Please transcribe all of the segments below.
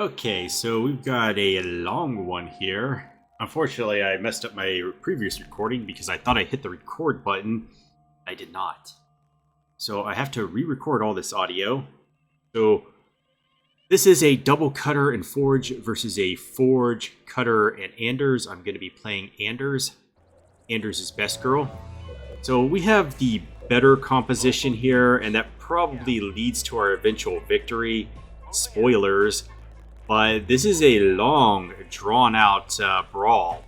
Okay, so we've got a long one here. Unfortunately, I messed up my previous recording because I thought I hit the record button. I did not. So I have to re-record all this audio. So this is a double cutter and forge versus a forge, cutter, and Anders. I'm going to be playing Anders. Anders is best girl. So we have the better composition here, and that probably leads to our eventual victory. Spoilers. But this is a long, drawn-out brawl.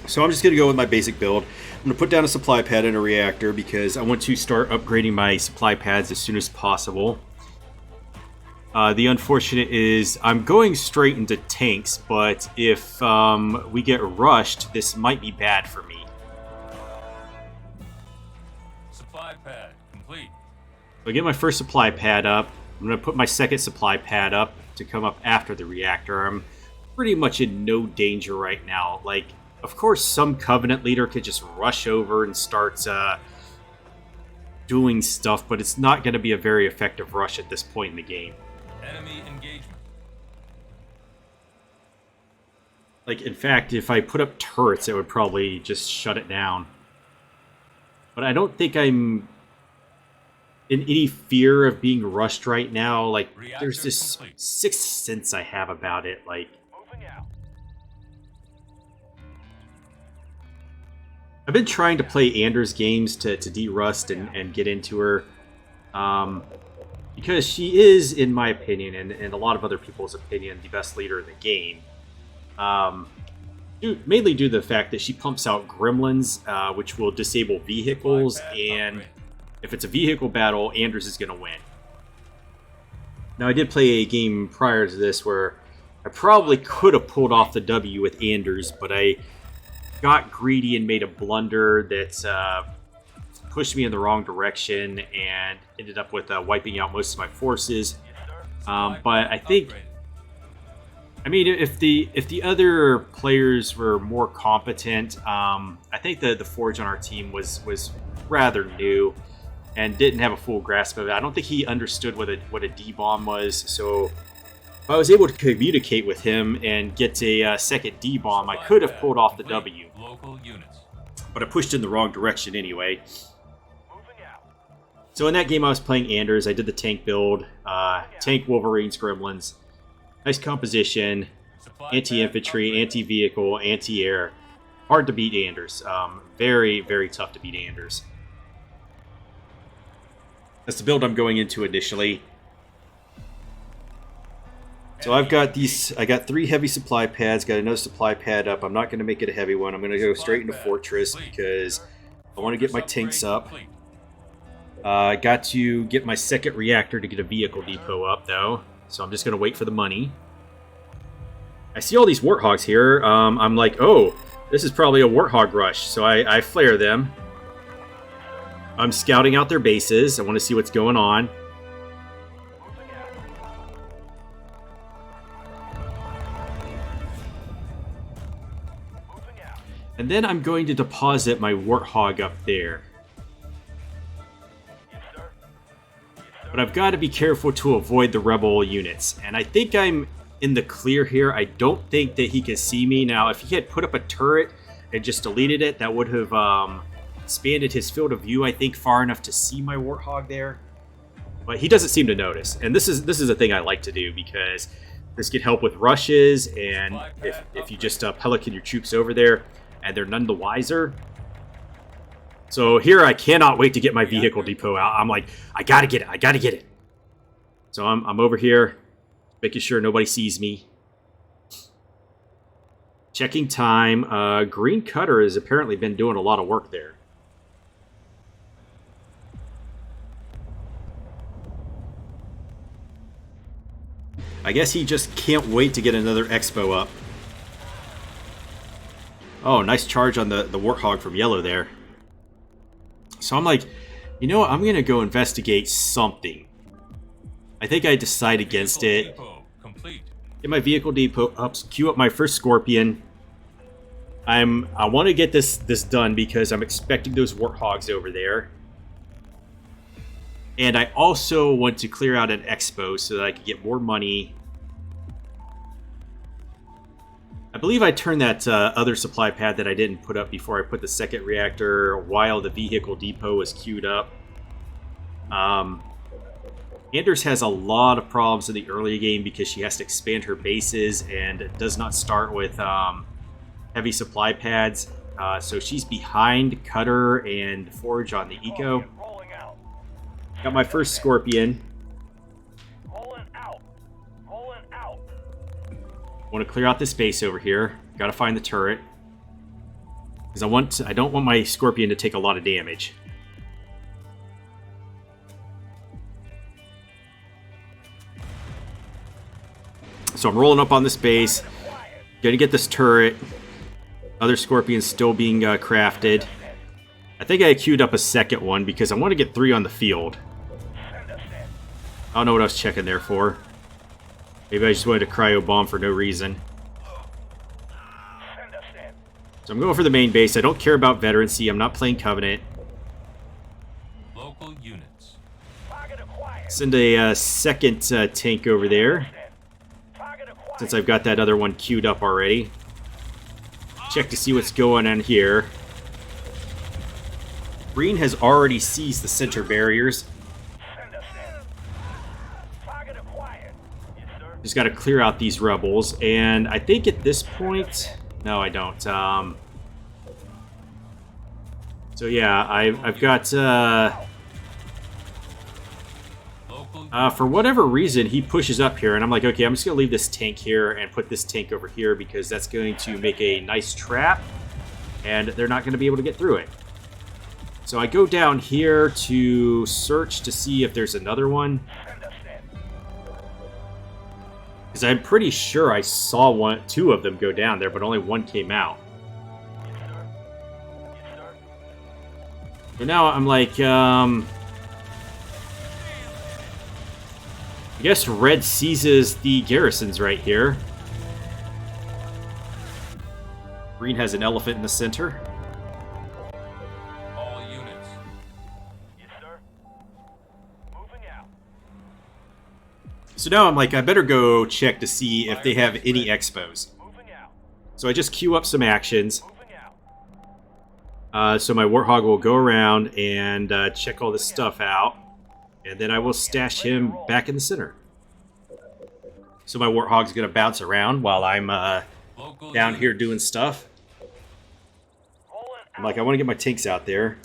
So I'm just going to go with my basic build. I'm going to put down a supply pad and a reactor because I want to start upgrading my supply pads as soon as possible. The unfortunate is I'm going straight into tanks, but if we get rushed, this might be bad for me. Supply pad complete. So I get my first supply pad up. I'm going to put my second supply pad up to come up after the reactor. I'm pretty much in no danger right now. Like, of course, some Covenant leader could just rush over and start doing stuff, but it's not going to be a very effective rush at this point in the game. Enemy engagement. Like, in fact, if I put up turrets, it would probably just shut it down. But I don't think I'm in any fear of being rushed right now. Like, there's this sixth sense I have about it. Like, I've been trying to play Anders games to de-rust and get into her. Because she is, in my opinion, and a lot of other people's opinion, the best leader in the game. Mainly due to the fact that she pumps out gremlins, which will disable vehicles, and if it's a vehicle battle, Anders is going to win. Now, I did play a game prior to this where I probably could have pulled off the W with Anders, but I got greedy and made a blunder that pushed me in the wrong direction and ended up with wiping out most of my forces. But I think, I mean, if the other players were more competent, I think the Forge on our team was rather new and didn't have a full grasp of it. I don't think he understood what a D-bomb was, so if I was able to communicate with him and get a second D-bomb, I could have pulled off the W. But I pushed in the wrong direction anyway. So in that game I was playing Anders. I did the tank build. Tank, Wolverines, Gremlins. Nice composition. Anti-infantry, anti-vehicle, anti-air. Hard to beat Anders. Very, very tough to beat Anders. That's the build I'm going into initially. So I've got these. I got 3 heavy supply pads. Got another supply pad up. I'm not going to make it a heavy one. I'm going to go straight into Fortress because I want to get my tanks up. I got to get my second reactor to get a vehicle depot up, though. So I'm just going to wait for the money. I see all these Warthogs here. I'm like, oh, this is probably a Warthog rush. So I flare them. I'm scouting out their bases. I want to see what's going on. And then I'm going to deposit my Warthog up there. But I've got to be careful to avoid the rebel units. And I think I'm in the clear here. I don't think that he can see me. Now, if he had put up a turret and just deleted it, that would have expanded his field of view, I think, far enough to see my Warthog there. But he doesn't seem to notice. And this is a thing I like to do because this could help with rushes. And if you just pelican your troops over there and they're none the wiser. So here I cannot wait to get my vehicle depot out. I'm like, I gotta get it. I gotta get it. So I'm over here, making sure nobody sees me. Checking time. Green Cutter has apparently been doing a lot of work there. I guess he just can't wait to get another expo up. Oh, nice charge on the Warthog from yellow there. So I'm like, you know what? I'm going to go investigate something. I think I decide against it. Get my vehicle depot up, queue up my first Scorpion. I want to get this done because I'm expecting those Warthogs over there. And I also want to clear out an expo so that I can get more money. I believe I turned that other supply pad that I didn't put up before I put the second reactor while the vehicle depot was queued up. Anders has a lot of problems in the early game because she has to expand her bases and does not start with heavy supply pads. So she's behind Cutter and Forge on the Eco. Got my first Scorpion. Want to clear out this base over here. Got to find the turret. Because I don't want my Scorpion to take a lot of damage. So I'm rolling up on this base. Gonna get this turret. Other Scorpions still being crafted. I think I queued up a second one because I want to get 3 on the field. I don't know what I was checking there for. Maybe I just wanted to cryo bomb for no reason. So I'm going for the main base. I don't care about veterancy. I'm not playing Covenant. Local units. Send a second tank over there. Since I've got that other one queued up already. Check to see what's going on here. Green has already seized the center barriers. Just got to clear out these rebels, and I think at this point, no, I don't. So yeah, I've got for whatever reason he pushes up here, and I'm like, okay, I'm just gonna leave this tank here and put this tank over here because that's going to make a nice trap, and they're not going to be able to get through it. So I go down here to search to see if there's another one. Because I'm pretty sure I saw 2 of them go down there, but only one came out. So now I'm like, I guess Red seizes the garrisons right here. Green has an elephant in the center. All units. Yes, sir. Moving out. So now I'm like, I better go check to see if they have any expos. So I just queue up some actions. So my Warthog will go around and check all this stuff out. And then I will stash him back in the center. So my Warthog's going to bounce around while I'm down here doing stuff. I'm like, I want to get my tanks out there.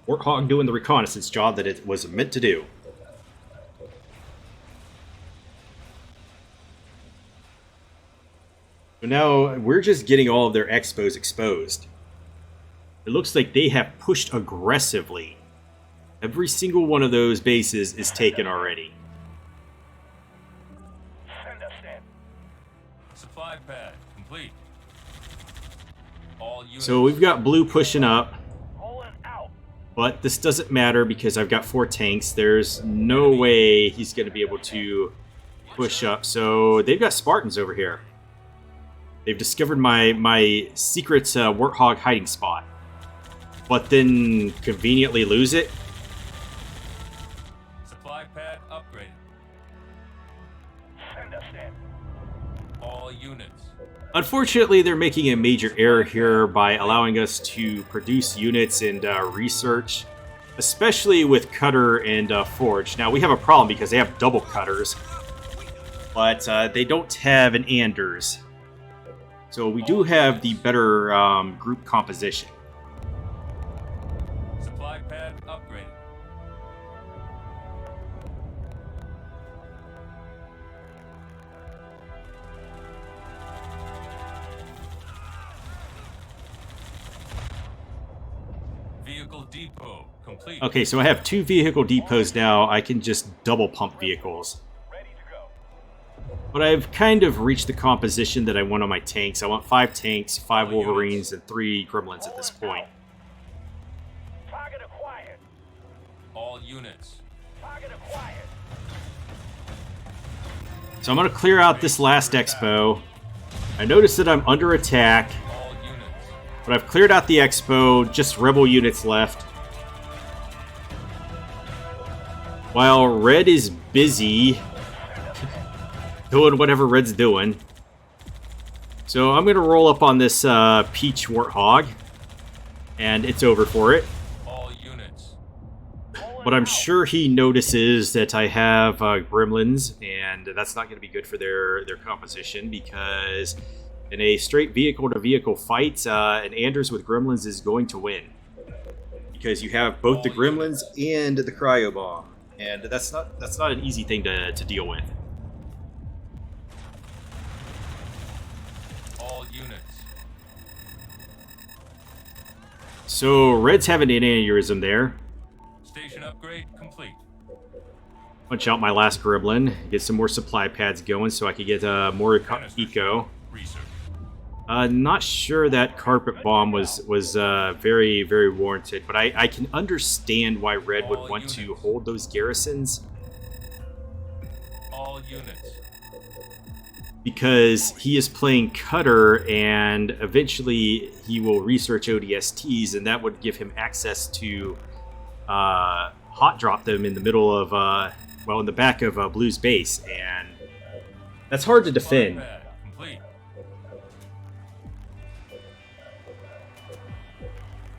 Warthog doing the reconnaissance job that it was meant to do. So now we're just getting all of their expos exposed. It looks like they have pushed aggressively. Every single one of those bases is taken already. Supply pad complete. All units. So we've got blue pushing up. But this doesn't matter because I've got 4 tanks. There's no way he's going to be able to push up. So they've got Spartans over here. They've discovered my secret Warthog hiding spot. But then conveniently lose it. Supply pad upgraded. All units. Unfortunately, they're making a major error here by allowing us to produce units and research, especially with Cutter and Forge. Now, we have a problem because they have double Cutters, but they don't have an Anders. So we do have the better group composition. Supply pad upgraded. Vehicle depot complete. Okay, so I have 2 vehicle depots now. I can just double pump vehicles. But I've kind of reached the composition that I want on my tanks. I want 5 tanks, 5 Wolverines, and 3 Gremlins at this point. All units. So I'm going to clear out this last expo. I notice that I'm under attack. All units. But I've cleared out the expo, just rebel units left. While red is busy doing whatever red's doing. So I'm going to roll up on this Peach Warthog. And it's over for it. All units. But I'm sure he notices that I have gremlins, and that's not going to be good for their composition, because in a straight vehicle-to-vehicle fight, an Anders with gremlins is going to win. Because you have both the gremlins and the cryo bomb. And that's not an easy thing to deal with. All units. So red's having an aneurysm there. Station upgrade complete. Punch out my last gremlin, get some more supply pads going so I can get more eco. Research. Not sure that carpet bomb was very, very warranted, but I can understand why red would want to hold those garrisons. All units. Because he is playing Cutter, and eventually he will research ODSTs, and that would give him access to hot drop them in the middle of, well, in the back of Blue's base, and that's hard to defend. Complete.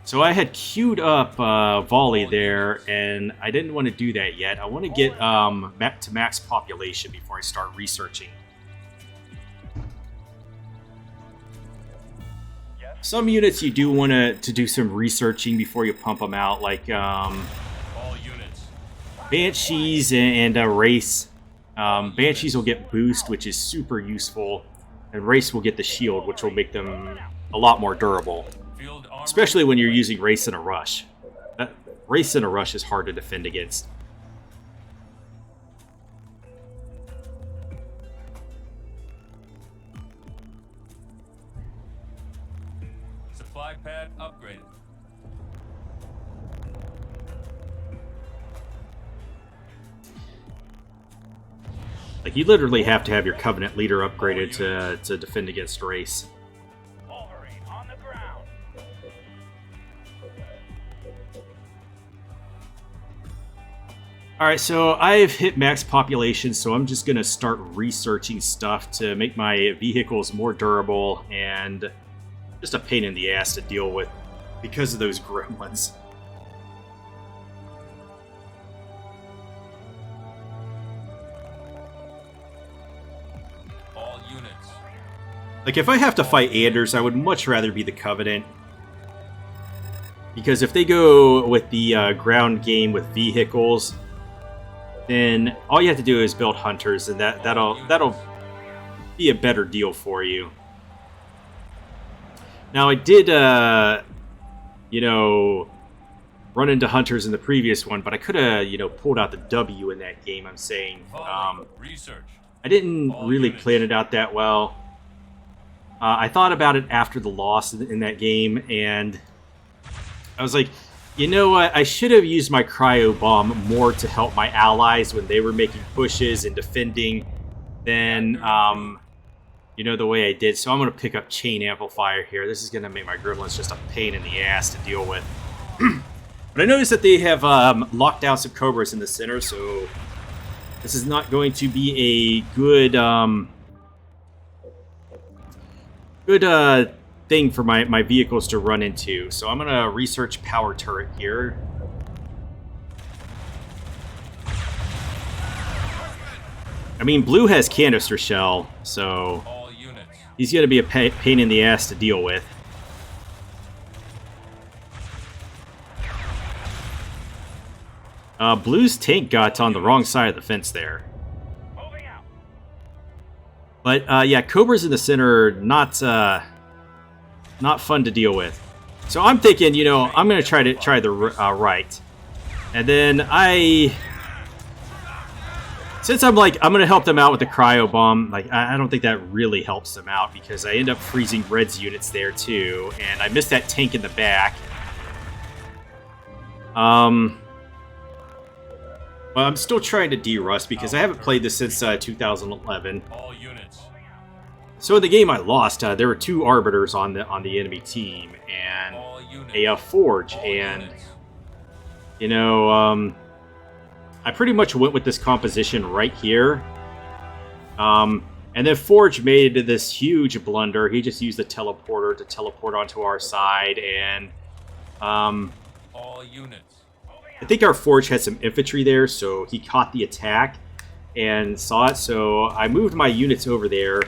So I had queued up volley there, and I didn't want to do that yet. I want to get back to max population before I start researching. Some units you do want to do some researching before you pump them out, like All units. Banshees and Race. Banshees will get boost, which is super useful, and Race will get the shield, which will make them a lot more durable. Field armor. Especially when you're using Race in a rush. Race in a rush is hard to defend against. Supply pad upgraded. Like, you literally have to have your Covenant leader upgraded to defend against Race. Wolverine on the ground. Alright, so I've hit max population, so I'm just going to start researching stuff to make my vehicles more durable, and just a pain in the ass to deal with because of those gremlins. All units. Like, if I have to fight Anders, I would much rather be the Covenant. Because if they go with the ground game with vehicles, then all you have to do is build hunters, and that'll be a better deal for you. Now, I did, you know, run into hunters in the previous one, but I could have, you know, pulled out the W in that game, I'm saying. Research. I didn't really plan it out that well. I thought about it after the loss in that game, and I was like, you know what? I should have used my cryo bomb more to help my allies when they were making pushes and defending than, you know, the way I did. So I'm going to pick up Chain Amplifier here. This is going to make my gremlins just a pain in the ass to deal with. But I noticed that they have locked down some Cobras in the center, so this is not going to be a good thing for my vehicles to run into. So I'm going to research Power Turret here. I mean, Blue has Canister Shell, so he's going to be a pain in the ass to deal with. Blue's tank got on the wrong side of the fence there. But yeah, Cobras in the center, not fun to deal with. So I'm thinking, you know, I'm going to try the right. And then since I'm going to help them out with the cryo bomb, like, I don't think that really helps them out, because I end up freezing Red's units there too, and I missed that tank in the back. Well, I'm still trying to de-rust because I haven't played this since 2011. All units. So in the game I lost, there were 2 arbiters on the enemy team and All units. a forge, All and units. you know, I pretty much went with this composition right here. And then Forge made this huge blunder. He just used the teleporter to teleport onto our side, and All units. I think our Forge had some infantry there, so he caught the attack and saw it. So I moved my units over there,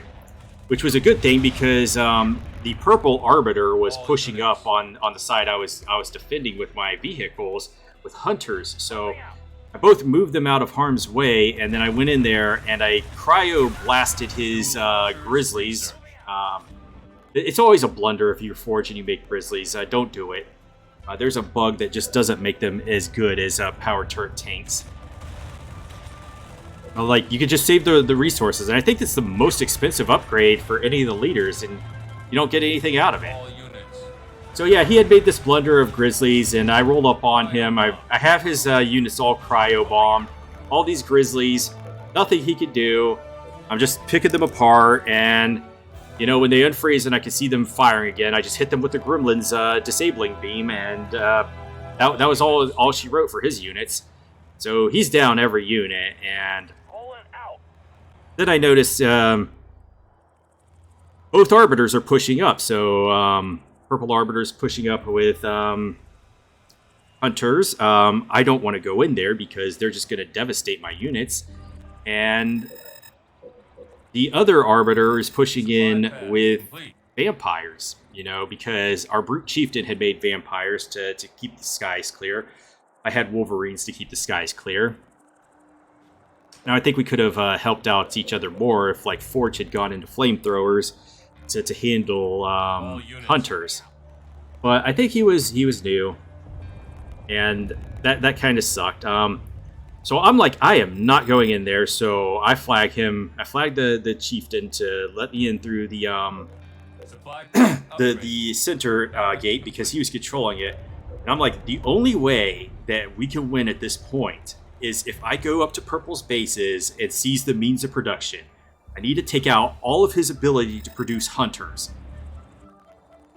which was a good thing because the purple arbiter was pushing up on the side I was defending with my vehicles with hunters. So I both moved them out of harm's way, and then I went in there and I cryo blasted his grizzlies. It's always a blunder if you're Forge and you make grizzlies. Don't do it. There's a bug that just doesn't make them as good as power turret tanks. Like, you can just save the resources, and I think it's the most expensive upgrade for any of the leaders, and you don't get anything out of it. All units. So yeah, he had made this blunder of grizzlies, and I rolled up on him. I have his units all cryo bombed. All these grizzlies, nothing he could do. I'm just picking them apart, and you know, when they unfreeze and I can see them firing again, I just hit them with the Gremlin's disabling beam, and that was all she wrote for his units. So he's down every unit, and Pulling out. then I noticed both arbiters are pushing up. So purple arbiters pushing up with hunters. I don't want to go in there because they're just going to devastate my units, and the other arbiter is pushing in with vampires, you know, because our brute chieftain had made vampires to keep the skies clear. I had wolverines to keep the skies clear. Now I think we could have helped out each other more if, like, Forge had gone into flamethrowers to handle hunters. But I think he was new, and that kind of sucked. So I'm like, I am not going in there. So I flag him. I flagged the chieftain to let me in through the Supply pad upgrade. the center gate because he was controlling it. And I'm like, the only way that we can win at this point is if I go up to Purple's bases and seize the means of production. I need to take out all of his ability to produce hunters.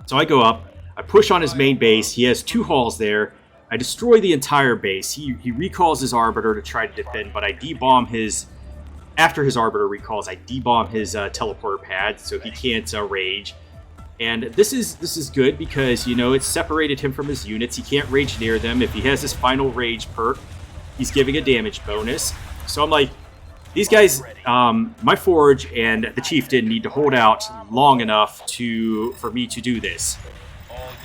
So I go up. I push on his main base. He has 2 halls there. I destroy the entire base. He recalls his arbiter to try to defend, but I debomb his... After his arbiter recalls, I debomb his teleporter pad so he can't rage. And this is good because, you know, it's separated him from his units. He can't rage near them. If he has his final rage perk, he's giving a damage bonus. So I'm like, these guys, my Forge and the Chieftain need to hold out long enough for me to do this. All units.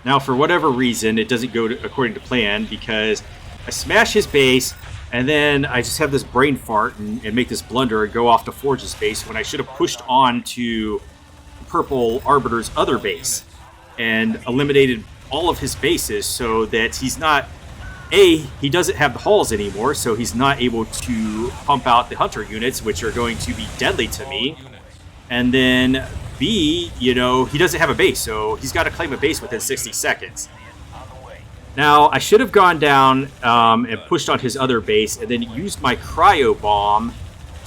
Now, for whatever reason, it doesn't go according to plan because I smash his base, and then I just have this brain fart and make this blunder and go off to Forge's base when I should have pushed on to Purple Arbiter's other base and eliminated all of his bases so that he's not... he doesn't have the halls anymore, so he's not able to pump out the hunter units, which are going to be deadly to me. All units. And then B, you know, he doesn't have a base, so he's got to claim a base within 60 seconds. Now, I should have gone down and pushed on his other base and then used my cryo bomb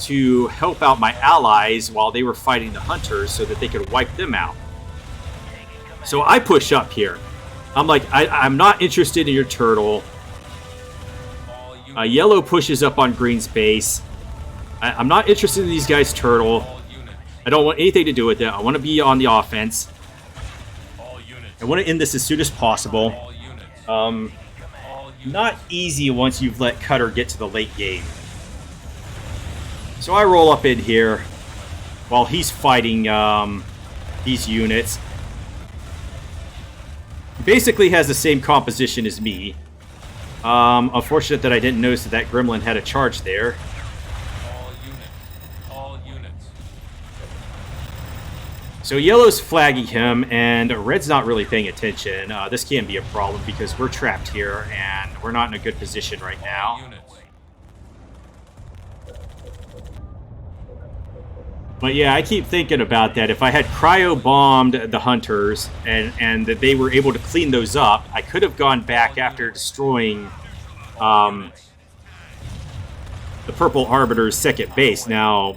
to help out my allies while they were fighting the hunters so that they could wipe them out. So I push up here. I'm like, I'm not interested in your turtle. All units. Yellow pushes up on green's base. I'm not interested in these guys' turtle. All units. I don't want anything to do with it. I want to be on the offense. All units. I want to end this as soon as possible. All units. Um, All units. not easy once you've let Cutter get to the late game. So I roll up in here while he's fighting these units. He basically has the same composition as me. Unfortunate that I didn't notice that gremlin had a charge there. All units. All units. So yellow's flagging him, and red's not really paying attention. This can be a problem because we're trapped here, and we're not in a good position right All now. units. But yeah, I keep thinking about that. If I had cryo-bombed the hunters, and that they were able to clean those up, I could have gone back after destroying All units. the Purple Arbiter's second base. Now,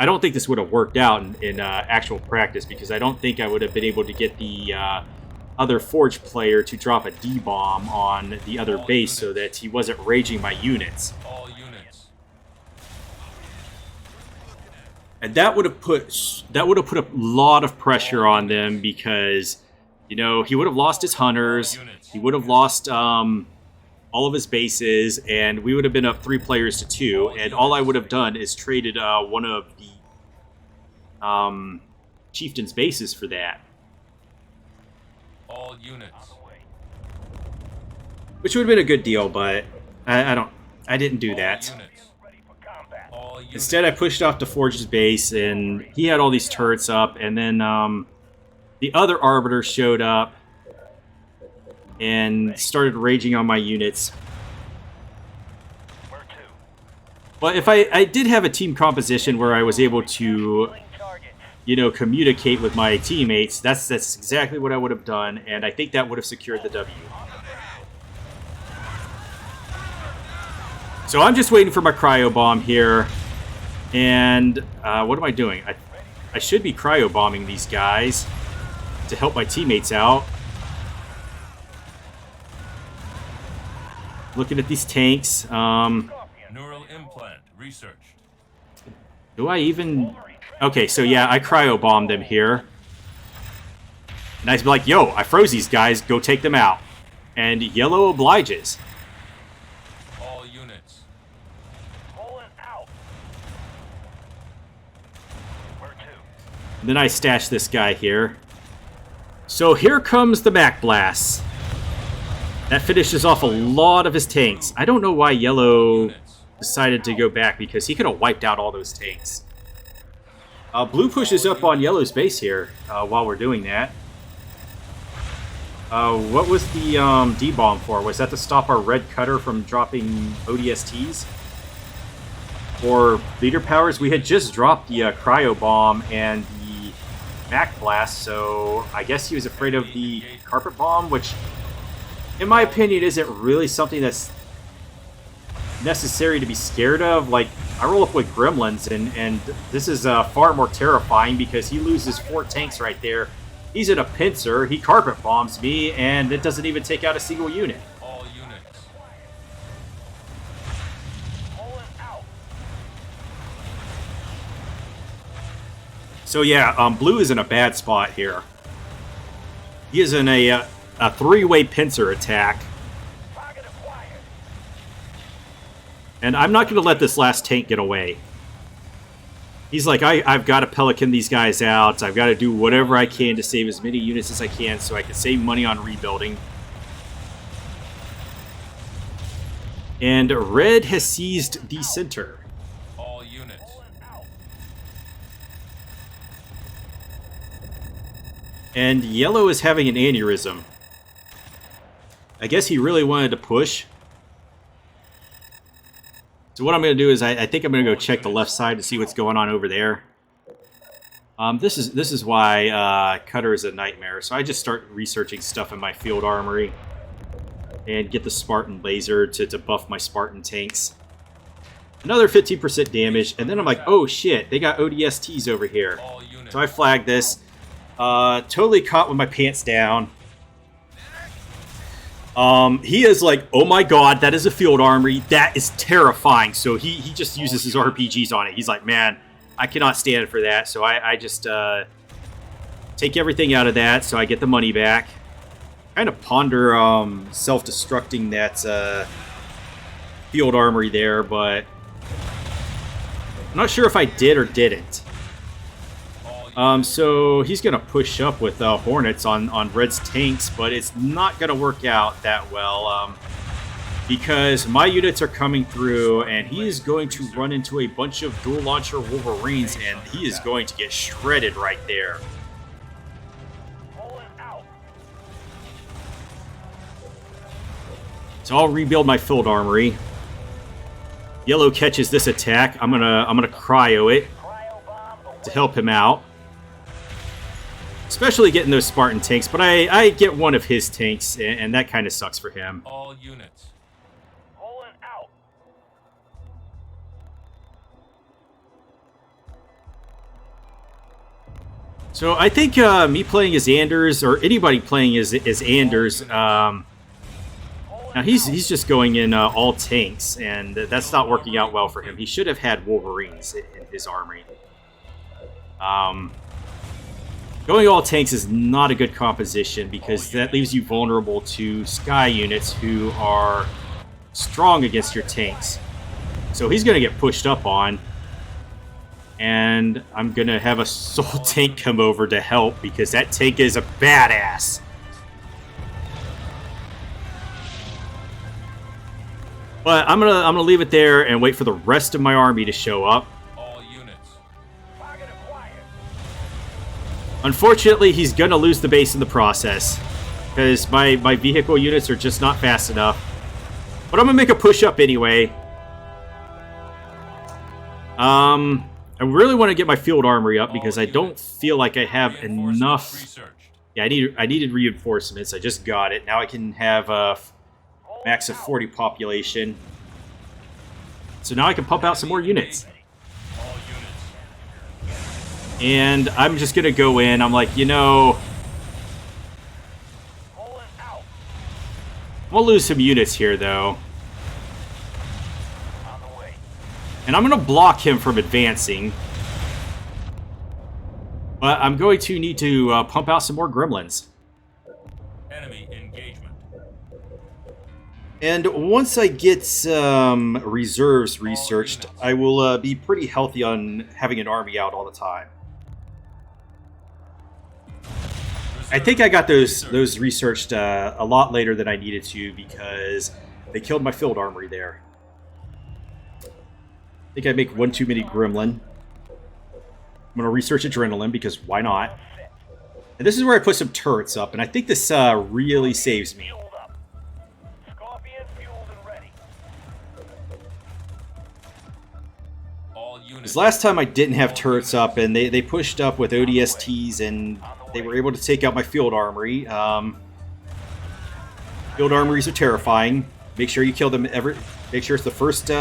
I don't think this would have worked out in actual practice, because I don't think I would have been able to get the other Forge player to drop a D-bomb on the other base so that he wasn't raging my units. All units. And that would have put a lot of pressure on them, because, you know, he would have lost his hunters, he would have lost all of his bases, and we would have been up 3 players to 2. And all I would have done is traded one of the chieftain's bases for that, All units. which would have been a good deal. But I didn't do that. All units. All units. Instead, I pushed off to Forge's base, and he had all these turrets up, and then the other Arbiter showed up and started raging on my units. Where to? But if I did have a team composition where I was able to, Killing targets. you know, communicate with my teammates, that's exactly what I would have done, and I think that would have secured the W. So I'm just waiting for my cryo bomb here, and what am I doing? I should be cryo bombing these guys to help my teammates out. Looking at these tanks. Neural implant researched. Do I even... Okay, so yeah, I cryo bombed them here. And I'd be like, yo, I froze these guys, go take them out. And Yellow obliges. All units. Pulling out. Where to? And then I stash this guy here. So here comes the Mac Blast. That finishes off a lot of his tanks. I don't know why Yellow decided to go back, because he could have wiped out all those tanks. Blue pushes up on Yellow's base here while we're doing that. What was the D-bomb for? Was that to stop our red cutter from dropping ODSTs? Or leader powers? We had just dropped the cryo bomb and the Mac Blast, so I guess he was afraid of the carpet bomb, which, in my opinion, isn't really something that's necessary to be scared of. Like, I roll up with gremlins, and this is far more terrifying, because he loses 4 tanks right there. He's in a pincer, he carpet bombs me, and it doesn't even take out a single unit. All units. Pulling out. So yeah, Blue is in a bad spot here. He is in a 3-way pincer attack. Target acquired. And I'm not going to let this last tank get away. He's like, I've got to Pelican these guys out. I've got to do whatever I can to save as many units as I can so I can save money on rebuilding. And Red has seized the center. All units. And Yellow is having an aneurysm. I guess he really wanted to push. So what I'm going to do is I think I'm going to go check the left side to see what's going on over there. This is why Cutter is a nightmare. So I just start researching stuff in my field armory and get the Spartan laser to buff my Spartan tanks. Another 15% damage, and then I'm like, oh shit, they got ODSTs over here. All units. So I flag this. Totally caught with my pants down. He is like, oh my god, that is a field armory. That is terrifying. So he just uses his RPGs on it. He's like, man, I cannot stand for that. So I just take everything out of that so I get the money back. Kind of ponder self-destructing that field armory there, but I'm not sure if I did or didn't. So he's going to push up with Hornets on Red's tanks, but it's not going to work out that well because my units are coming through, and he is going to run into a bunch of dual launcher Wolverines, and he is going to get shredded right there. So I'll rebuild my field armory. Yellow catches this attack. I'm gonna cryo it to help him out. Especially getting those Spartan tanks, but I get one of his tanks, and that kind of sucks for him. All units. So I think me playing as Anders, or anybody playing as Anders, now he's just going in all tanks, and that's not working out well for him. He should have had Wolverines in his army. Going all tanks is not a good composition because that leaves you vulnerable to sky units who are strong against your tanks. So he's going to get pushed up on. And I'm going to have a soul tank come over to help because that tank is a badass. But I'm gonna leave it there and wait for the rest of my army to show up. All units. Unfortunately, he's gonna lose the base in the process because my vehicle units are just not fast enough. But I'm gonna make a push up anyway. I really want to get my field armory up because I don't feel like I have enough. Yeah, I needed reinforcements. I just got it. Now I can have a max of 40 population. So now I can pump out some more units. And I'm just going to go in. I'm like, you know, I'm going to lose some units here, though. And I'm going to block him from advancing. But I'm going to need to pump out some more gremlins. Enemy engagement. And once I get reserves researched, I will be pretty healthy on having an army out all the time. I think I got those researched a lot later than I needed to because they killed my field armory there. I think I make one too many gremlin. I'm going to research adrenaline because why not? And this is where I put some turrets up, and I think this really saves me. Because last time I didn't have turrets up, and they pushed up with ODSTs, and they were able to take out my field armory. Field armories are terrifying. Make sure you kill them make sure it's the first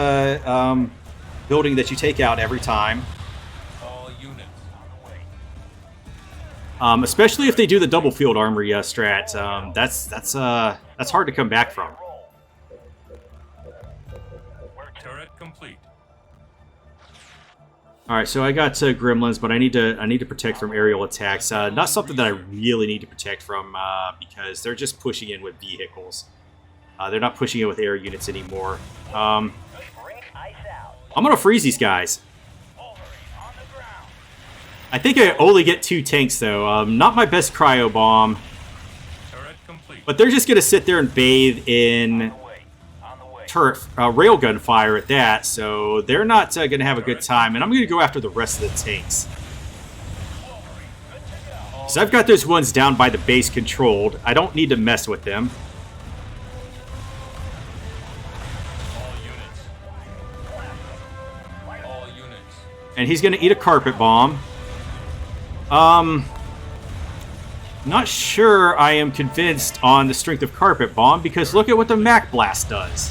building that you take out every time. All units. Especially if they do the double field armory strat. That's hard to come back from. Turret complete. All right, so I got gremlins, but I need to protect from aerial attacks. Not something that I really need to protect from because they're just pushing in with vehicles. They're not pushing in with air units anymore. I'm going to freeze these guys. I think I only get 2 tanks, though. Not my best cryo bomb. But they're just going to sit there and bathe in turret railgun fire at that, so they're not going to have a good time. And I'm going to go after the rest of the tanks. So I've got those ones down by the base controlled. I don't need to mess with them. And he's going to eat a carpet bomb. Not sure I am convinced on the strength of carpet bomb because look at what the Mac Blast does.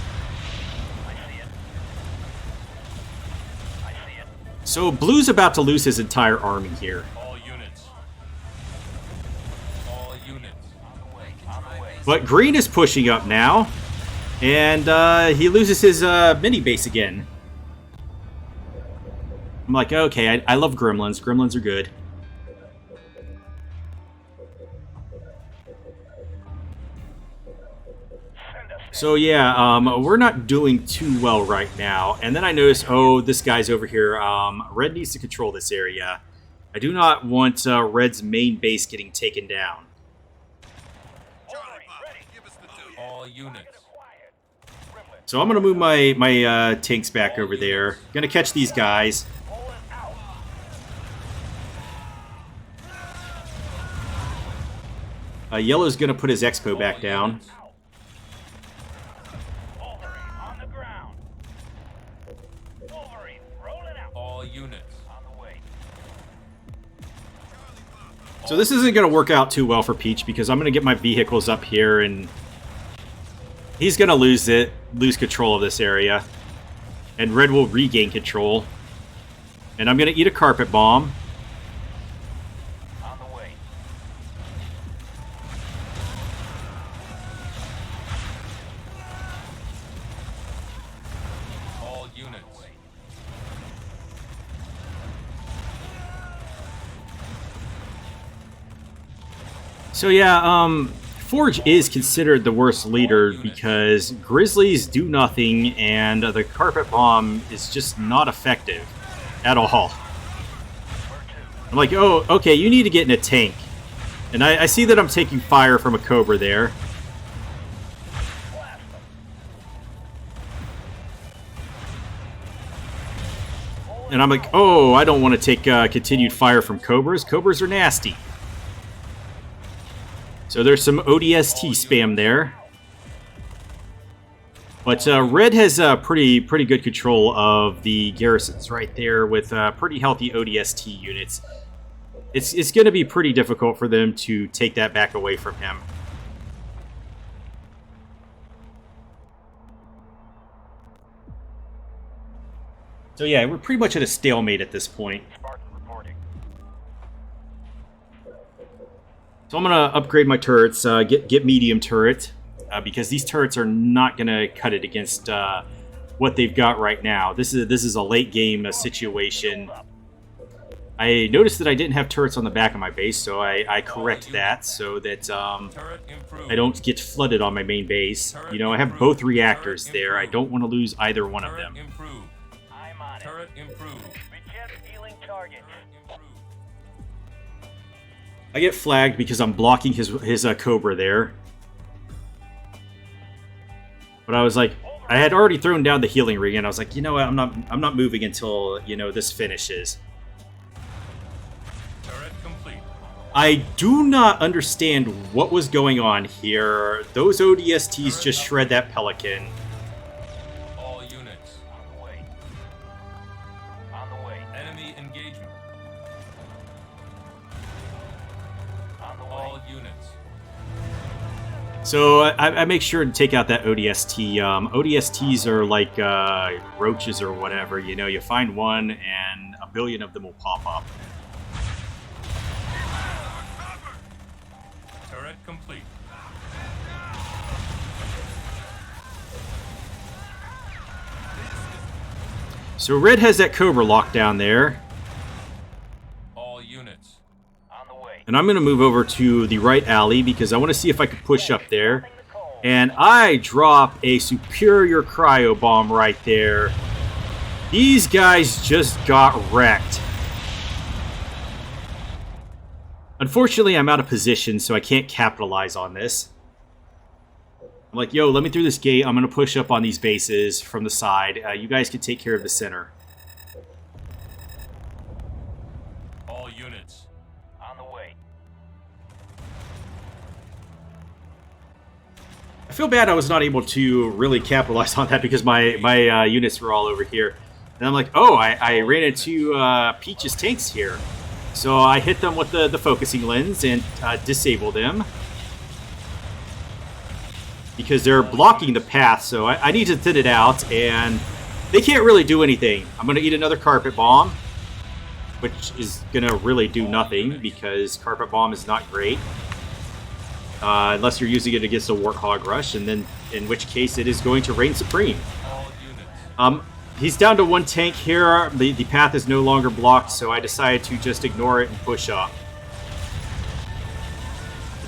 So Blue's about to lose his entire army here. All units. All units. But Green is pushing up now. And he loses his mini base again. I'm like, okay, I love gremlins. Gremlins are good. So yeah, we're not doing too well right now. And then I notice, oh, this guy's over here. Red needs to control this area. I do not want Red's main base getting taken down. All units. So I'm going to move my tanks back over there. Going to catch these guys. Yellow's going to put his expo back down. All units. So this isn't going to work out too well for Peach because I'm going to get my vehicles up here and he's going to lose control of this area. And Red will regain control. And I'm going to eat a carpet bomb. So yeah, Forge is considered the worst leader because Grizzlies do nothing and the Carpet Bomb is just not effective at all. I'm like, oh, okay, you need to get in a tank. And I see that I'm taking fire from a Cobra there. And I'm like, oh, I don't want to take continued fire from Cobras. Cobras are nasty. So there's some ODST spam there. But Red has pretty good control of the garrisons right there with pretty healthy ODST units. It's going to be pretty difficult for them to take that back away from him. So yeah, we're pretty much at a stalemate at this point. So I'm gonna upgrade my turrets, get medium turret, because these turrets are not gonna cut it against what they've got right now. This is a late game situation. I noticed that I didn't have turrets on the back of my base, so I correct that so that I don't get flooded on my main base. You know, I have both reactors there. I don't want to lose either one of them. Turret improved. I get flagged because I'm blocking his Cobra there. But I was like, I had already thrown down the healing ring, and I was like, you know what, I'm not moving until, you know, this finishes. Turret complete. I do not understand what was going on here. Those ODSTs just shred that Pelican. All units. On the way. On the way. Enemy engagement. On the way. All units. So I make sure to take out that ODST. ODSTs are like roaches or whatever. You know, you find one and a billion of them will pop up. Turret complete. So Red has that Cobra locked down there. All units. On the way. And I'm going to move over to the right alley because I want to see if I can push up there. And I drop a superior cryo bomb right there. These guys just got wrecked. Unfortunately, I'm out of position, so I can't capitalize on this. I'm like, yo, let me through this gate. I'm going to push up on these bases from the side. You guys can take care of the center. All units. On the way. I feel bad I was not able to really capitalize on that because my units were all over here. And I'm like, oh, I ran into Peach's tanks here. So I hit them with the focusing lens and disable them. Because they're blocking the path, so I need to thin it out, and they can't really do anything. I'm going to eat another Carpet Bomb, which is going to really do nothing, because Carpet Bomb is not great. Unless you're using it against a Warthog Rush, and then in which case it is going to reign supreme. All units. He's down to one tank here. The path is no longer blocked, so I decided to just ignore it and push up.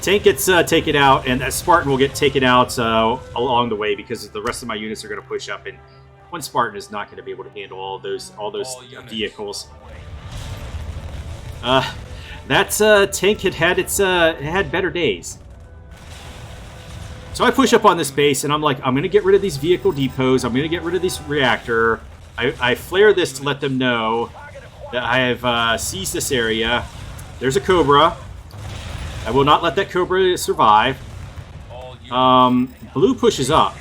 Tank gets taken out, and that Spartan will get taken out along the way because the rest of my units are going to push up, and one Spartan is not going to be able to handle all those vehicles. That tank had better days. So I push up on this base, and I'm like, I'm going to get rid of these vehicle depots. I'm going to get rid of this reactor. I flare this to let them know that I have seized this area. There's a Cobra. I will not let that Cobra survive. Blue pushes up.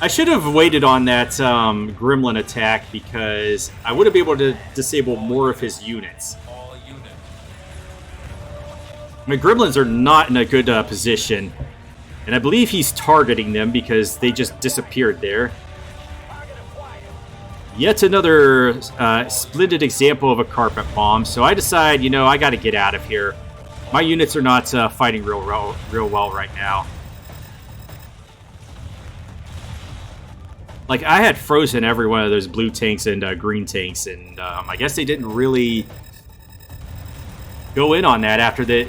I should have waited on that Gremlin attack because I would have been able to disable more of his units. All units. My Gremlins are not in a good position. And I believe he's targeting them because they just disappeared there. Yet another splendid example of a Carpet Bomb. So I decide, you know, I got to get out of here. My units are not fighting real well right now. Like, I had frozen every one of those blue tanks and green tanks, and I guess they didn't really go in on that after the...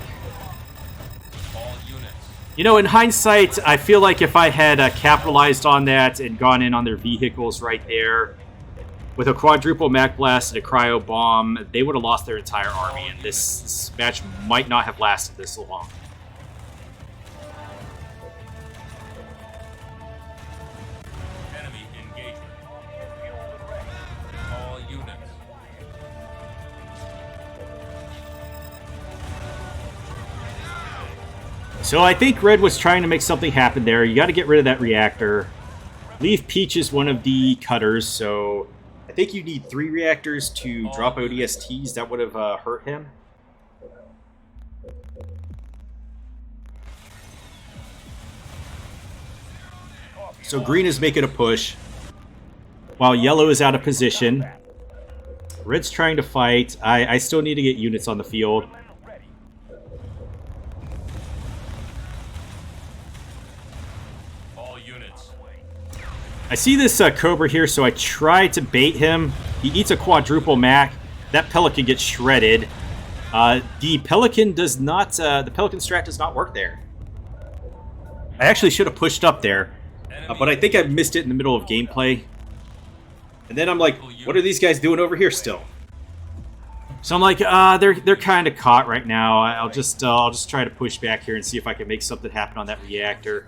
All units. You know, in hindsight, I feel like if I had capitalized on that and gone in on their vehicles right there, with a quadruple Mac Blast and a Cryo Bomb, they would have lost their entire army, and this match might not have lasted this long. Enemy engagement. All units. So I think Red was trying to make something happen there. You got to get rid of that reactor. Leave Peach is one of the cutters, so I think you need 3 reactors to drop ODSTs. That would have hurt him. So green is making a push, while yellow is out of position. Red's trying to fight. I still need to get units on the field. All units. I see this Cobra here, so I try to bait him. He eats a quadruple Mac. That Pelican gets shredded. The Pelican does not. The Pelican strat does not work there. I actually should have pushed up there, but I think I missed it in the middle of gameplay. And then I'm like, what are these guys doing over here still? So I'm like, they're kind of caught right now. I'll just try to push back here and see if I can make something happen on that reactor.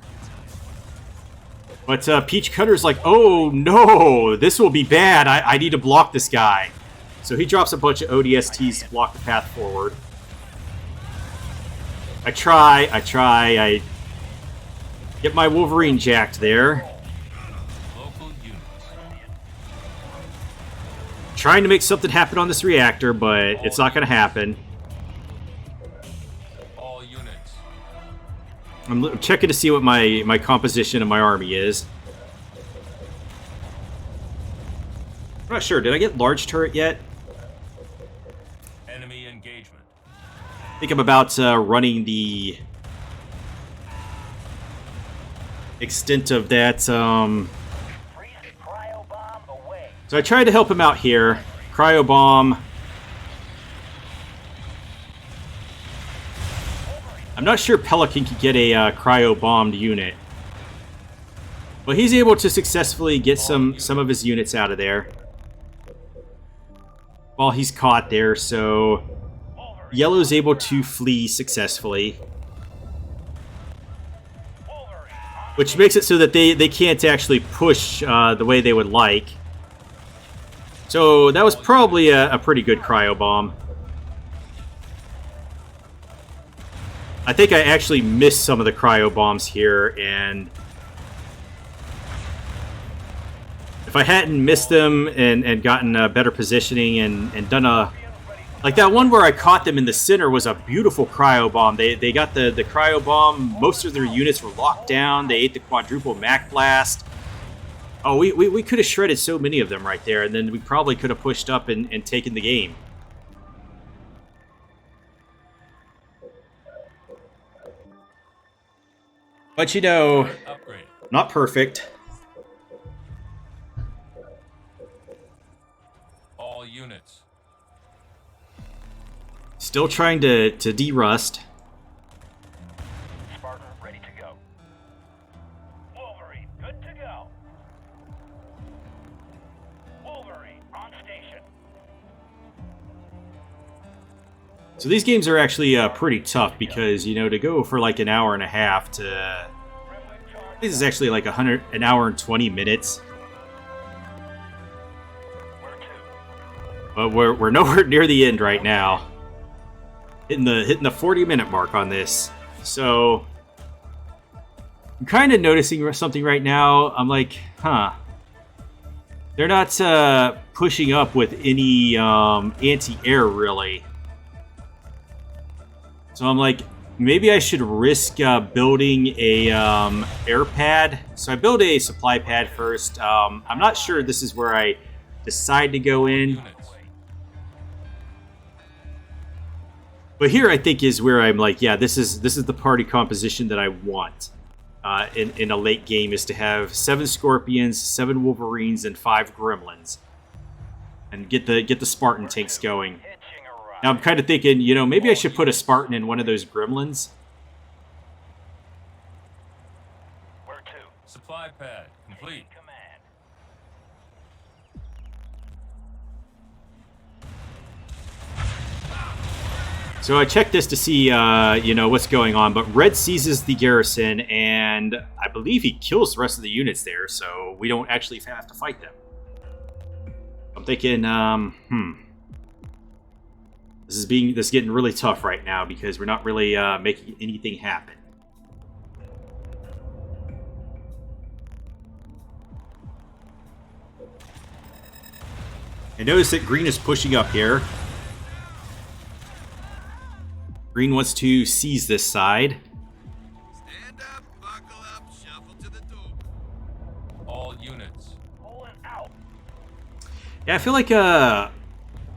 But Peach Cutter's like, oh no, this will be bad. I need to block this guy. So he drops a bunch of ODSTs to block the path forward. I try. Get my Wolverine jacked there. Local units. Trying to make something happen on this reactor, but it's not going to happen. All units. I'm checking to see what my composition of my army is. I'm not sure. Did I get large turret yet? Enemy engagement. I think I'm about running the extent of that. So I tried to help him out here. Cryo Bomb. I'm not sure Pelican can get a cryo bombed unit. But he's able to successfully get some of his units out of there. While he's caught there, so Yellow's able to flee successfully. Which makes it so that they can't actually push the way they would like. So that was probably a pretty good cryo bomb. I think I actually missed some of the cryo bombs here, and if I hadn't missed them and gotten better positioning and done a... Like that one where I caught them in the center was a beautiful cryo bomb. They got the cryo bomb. Most of their units were locked down. They ate the quadruple Mac Blast. Oh, we could have shredded so many of them right there, and then we probably could have pushed up and taken the game. But you know, Upgrade. not perfect. All units. Still trying to derust. Spartan ready to go. Wolverine, good to go. Wolverine, on station. So these games are actually pretty tough because, you know, to go for like an hour and a half to... This is actually like an hour and 20 minutes. Where to? But we're nowhere near the end right now. Hitting the 40-minute mark on this. So I'm kind of noticing something right now. I'm like, huh. They're not pushing up with any anti-air, really. So I'm like, maybe I should risk building a air pad. So I build a supply pad first. I'm not sure this is where I decide to go in. Units. But here I think is where I'm like, yeah, this is the party composition that I want in a late game, is to have 7 Scorpions, 7 Wolverines, and 5 Gremlins. And get the Spartan tanks going. Now I'm kind of thinking, you know, maybe I should put a Spartan in one of those gremlins. Where to? Supply pad complete. Command. So I checked this to see, you know, what's going on. But Red seizes the garrison, and I believe he kills the rest of the units there, so we don't actually have to fight them. I'm thinking, this is getting really tough right now because we're not really making anything happen. I notice that Green is pushing up here. Green wants to seize this side. Stand up, buckle up, shuffle to the door. All units. Pulling out. Yeah, I feel like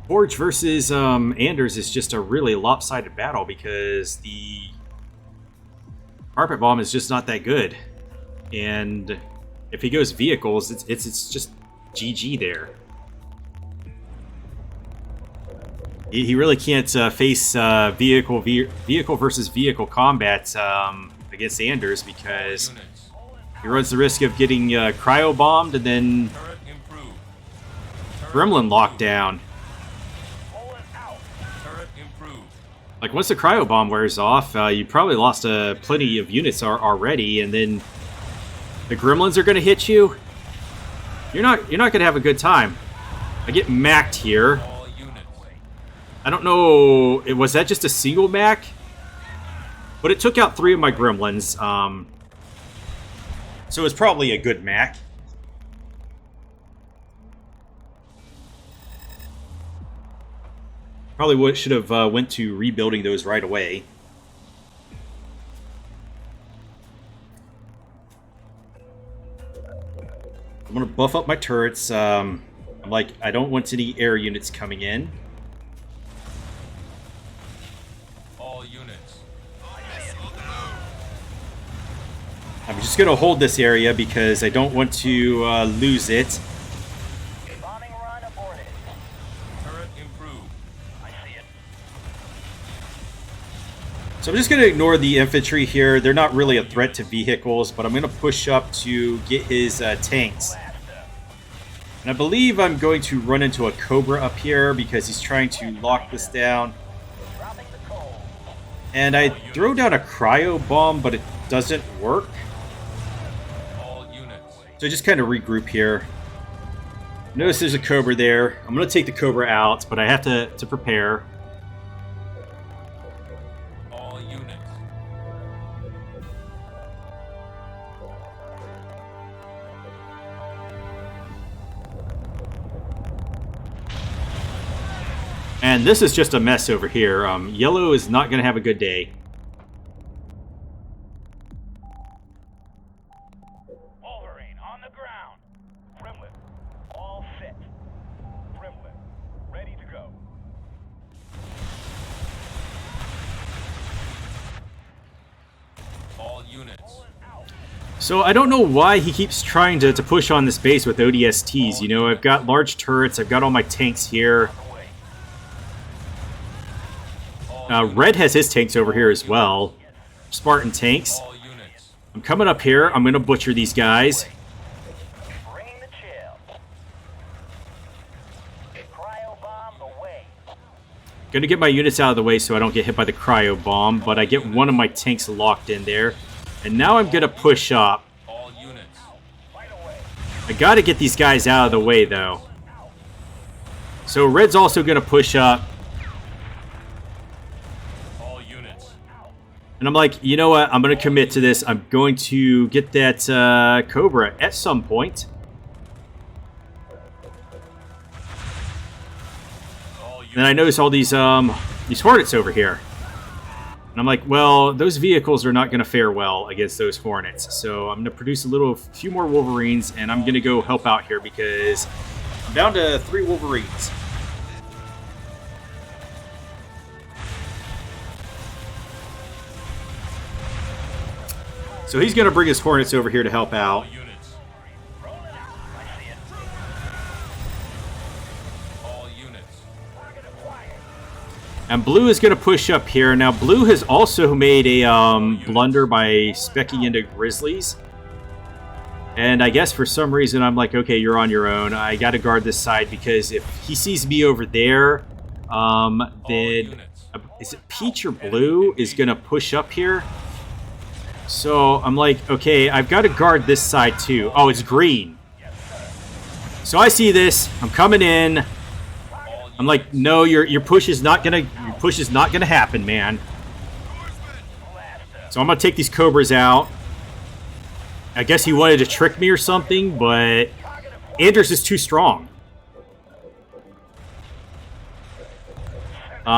Forge versus Anders is just a really lopsided battle because the carpet bomb is just not that good, and if he goes vehicles, it's just GG there. He really can't face vehicle versus vehicle combat against Anders because Units. he runs the risk of getting cryo bombed and then Turret improved. gremlin locked down. Pulling out. Turret improved. Like once the cryo bomb wears off, you probably lost plenty of units already, and then the gremlins are going to hit you. You're not going to have a good time. I get macked here. All units. I don't know, was that just a single Mac? But it took out 3 of my gremlins, so it's probably a good Mac. Probably should have went to rebuilding those right away. I'm gonna buff up my turrets. I'm like, I don't want any air units coming in. All units. I'm just going to hold this area because I don't want to lose it. Bombing run aborted. Turret improved. I see it. So I'm just going to ignore the infantry here. They're not really a threat to vehicles, but I'm going to push up to get his tanks. And I believe I'm going to run into a Cobra up here because he's trying to lock this down. Dropping the coal. And I throw down a cryo bomb, but it doesn't work. All units. So I just kind of regroup here. Notice there's a Cobra there. I'm going to take the Cobra out, but I have to prepare. All units. And this is just a mess over here. Yellow is not going to have a good day. Wolverine on the ground. Gremlin. All set. Gremlin. Ready to go. All units. So I don't know why he keeps trying to push on this base with ODSTs. You know, I've got large turrets. I've got all my tanks here. Red has his tanks over here as well. Spartan tanks. All units. I'm coming up here. I'm going to butcher these guys. Bring the chill. Cryo bomb away. Going to get my units out of the way so I don't get hit by the cryo bomb, but I get one of my tanks locked in there. And now I'm going to push up. All units. Right away. I got to get these guys out of the way, though. So Red's also going to push up. All units. And I'm like, you know what? I'm going to commit to this. I'm going to get that Cobra at some point. All units. And I notice all these Hornets over here. And I'm like, well, those vehicles are not going to fare well against those Hornets. So I'm going to produce a few more Wolverines, and I'm going to go help out here because I'm down to 3 Wolverines. So he's going to bring his Hornets over here to help All out. units. Roll it out. I see it. All units. Target acquired. And blue is going to push up here. Now, blue has also made a blunder by speccing into grizzlies. And I guess for some reason, I'm like, okay, you're on your own. I got to guard this side because if he sees me over there, then is it peach or blue is going to push up here? So I'm like, okay, I've got to guard this side too. Oh, it's green. So I see this. I'm coming in. I'm like, no, your push is not gonna happen, man. So I'm gonna take these cobras out. I guess he wanted to trick me or something, but Anders is too strong.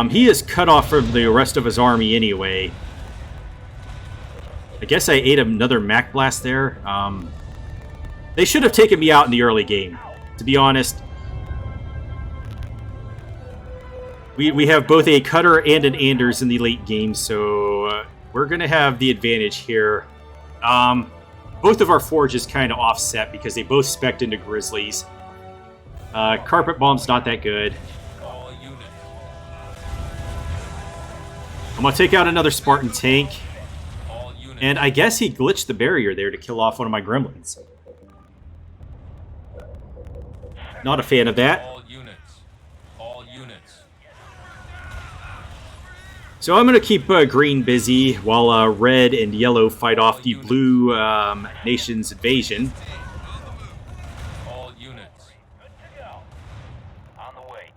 He is cut off from the rest of his army anyway. I guess I ate another Mac Blast there. They should have taken me out in the early game, to be honest. We have both a Cutter and an Anders in the late game, so we're going to have the advantage here. Both of our forges kind of offset because they both spec'd into Grizzlies. Carpet Bomb's not that good. I'm going to take out another Spartan tank. And I guess he glitched the barrier there to kill off one of my gremlins. Not a fan of that. So I'm going to keep green busy while red and yellow fight off the blue nation's invasion. All units. Good to go. On the way.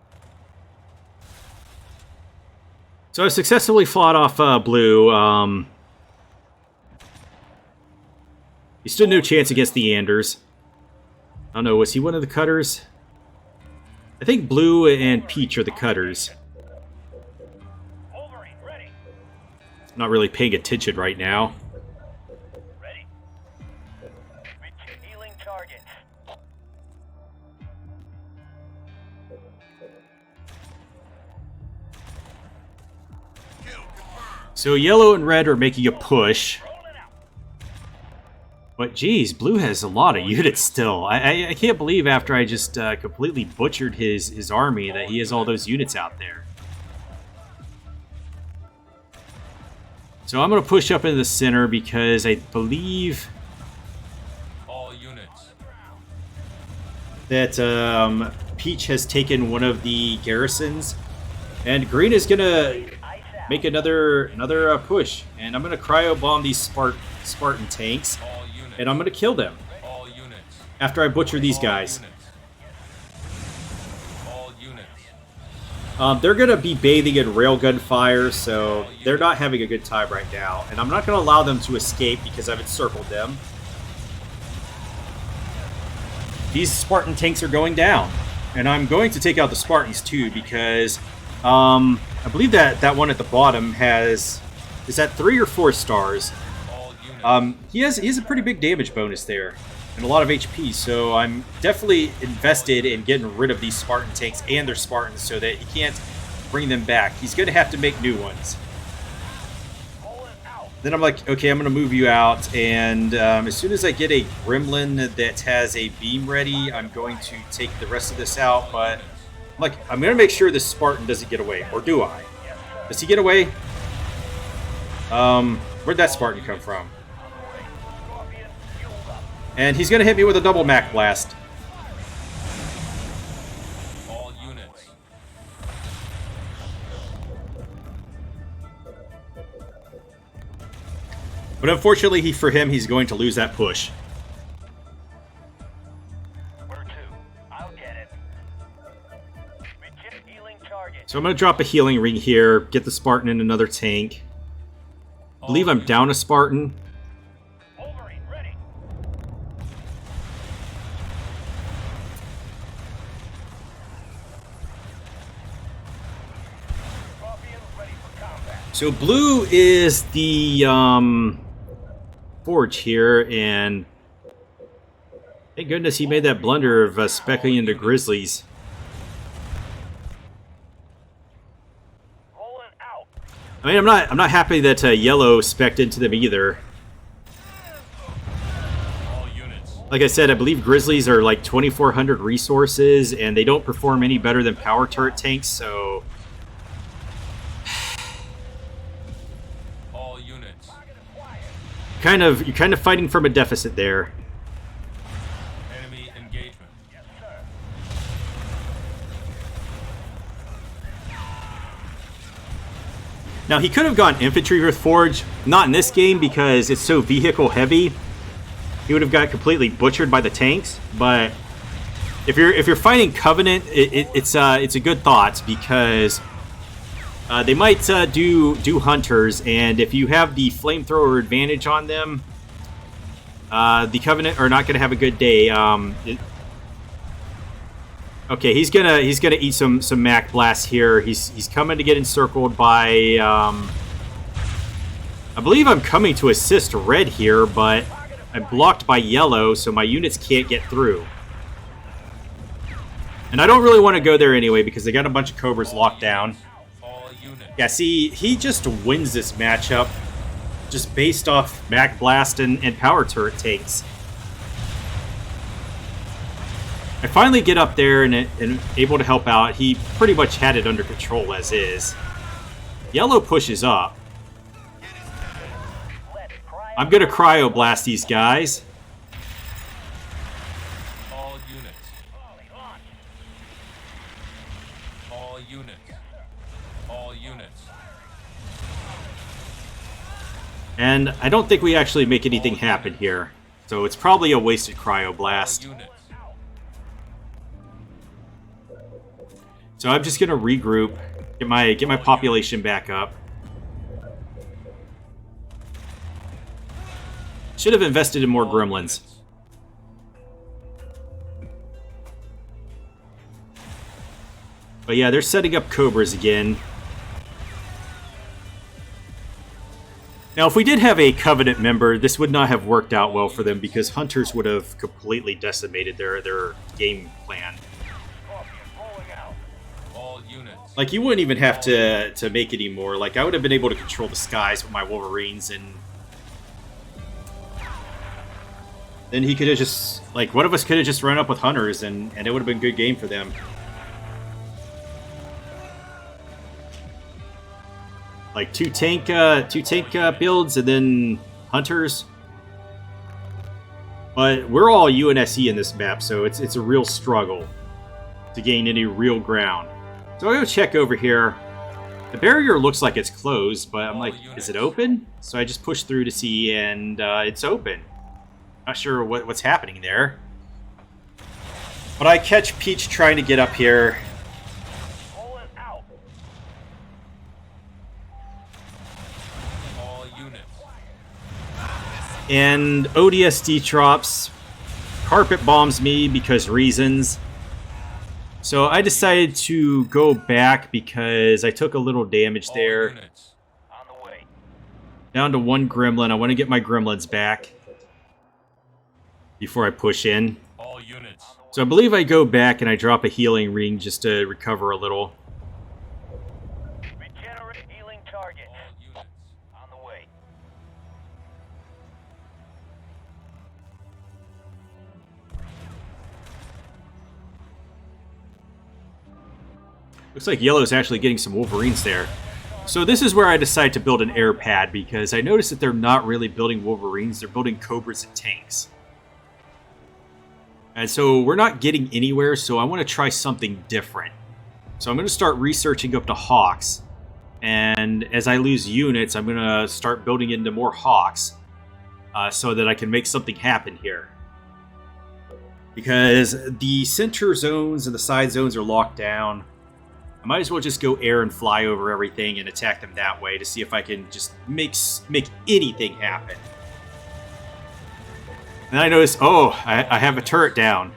So I successfully fought off blue. He stood no chance against the Anders. I don't know, was he one of the cutters? I think blue and peach are the cutters. I'm not really paying attention right now. Ready? Healing targets. So yellow and red are making a push. But geez, blue has a lot of units still. I can't believe after I just completely butchered his army that he has all those units out there. So I'm going to push up into the center because I believe that Peach has taken one of the garrisons. And green is going to make another push. And I'm going to cryo bomb these Spartan tanks. And I'm going to kill them after I butcher these guys. They're going to be bathing in railgun fire, so they're not having a good time right now. And I'm not going to allow them to escape because I've encircled them. These Spartan tanks are going down. And I'm going to take out the Spartans too because I believe that one at the bottom is that 3 or 4 stars. He has a pretty big damage bonus there and a lot of HP, so I'm definitely invested in getting rid of these Spartan tanks and their Spartans so that he can't bring them back. He's going to have to make new ones. Then I'm like, okay, I'm going to move you out, and as soon as I get a gremlin that has a beam ready, I'm going to take the rest of this out, but I'm going to make sure this Spartan doesn't get away, or do I? Does he get away? Where'd that Spartan come from? And he's going to hit me with a double Mac Blast. All units. But unfortunately, for him, he's going to lose that push. Where to? I'll get it. Healing target. So I'm going to drop a healing ring here, get the Spartan in another tank. I believe I'm down a Spartan. So blue is the forge here, and thank goodness he made that blunder of speccing into grizzlies. I mean, I'm not happy that yellow specced into them either. Like I said, I believe grizzlies are like 2,400 resources, and they don't perform any better than power turret tanks, so you're kind of fighting from a deficit there. Enemy engagement. Now he could have gone infantry with Forge, not in this game because it's so vehicle heavy. He would have got completely butchered by the tanks. But if you're fighting Covenant, it's a good thought because they might do hunters, and if you have the flamethrower advantage on them, the Covenant are not going to have a good day. Okay, he's gonna eat some Mac blasts here. He's coming to get encircled by. I believe I'm coming to assist red here, but I'm blocked by yellow, so my units can't get through. And I don't really want to go there anyway because they got a bunch of Cobras locked down. Yeah, see, he just wins this matchup just based off Mac Blast and Power Turret tanks. I finally get up there and able to help out. He pretty much had it under control as is. Yellow pushes up. I'm going to Cryo Blast these guys. All units. All units. All units. And I don't think we actually make anything happen here. So it's probably a wasted Cryo Blast. All units. So I'm just gonna regroup, get my population back up. Should have invested in more All gremlins. units. But yeah, they're setting up Cobras again. Now, if we did have a Covenant member, this would not have worked out well for them because Hunters would have completely decimated their game plan. All units. Like, you wouldn't even have to make any more. Like, I would have been able to control the skies with my Wolverines, and then he could have just, like, one of us could have just run up with Hunters, and it would have been a good game for them. Like, two tank builds, and then Hunters. But we're all UNSC in this map, so it's a real struggle to gain any real ground. So I go check over here. The barrier looks like it's closed, but I'm like, is it open? So I just push through to see, and it's open. Not sure what's happening there. But I catch Peach trying to get up here. All units. And ODSD drops. Carpet bombs me because reasons. So I decided to go back because I took a little damage All there. units. On the way. Down to one gremlin. I want to get my gremlins back before I push in. All units. So I believe I go back and I drop a healing ring just to recover a little. Regenerate healing target. All units. On the way. Looks like Yellow's actually getting some Wolverines there. So this is where I decide to build an air pad because I noticed that they're not really building Wolverines, they're building Cobras and tanks. And so we're not getting anywhere, so I want to try something different. So I'm going to start researching up to Hawks. And as I lose units, I'm going to start building into more Hawks so that I can make something happen here. Because the center zones and the side zones are locked down. I might as well just go air and fly over everything and attack them that way to see if I can just make anything happen. And I notice, oh, I have a turret down.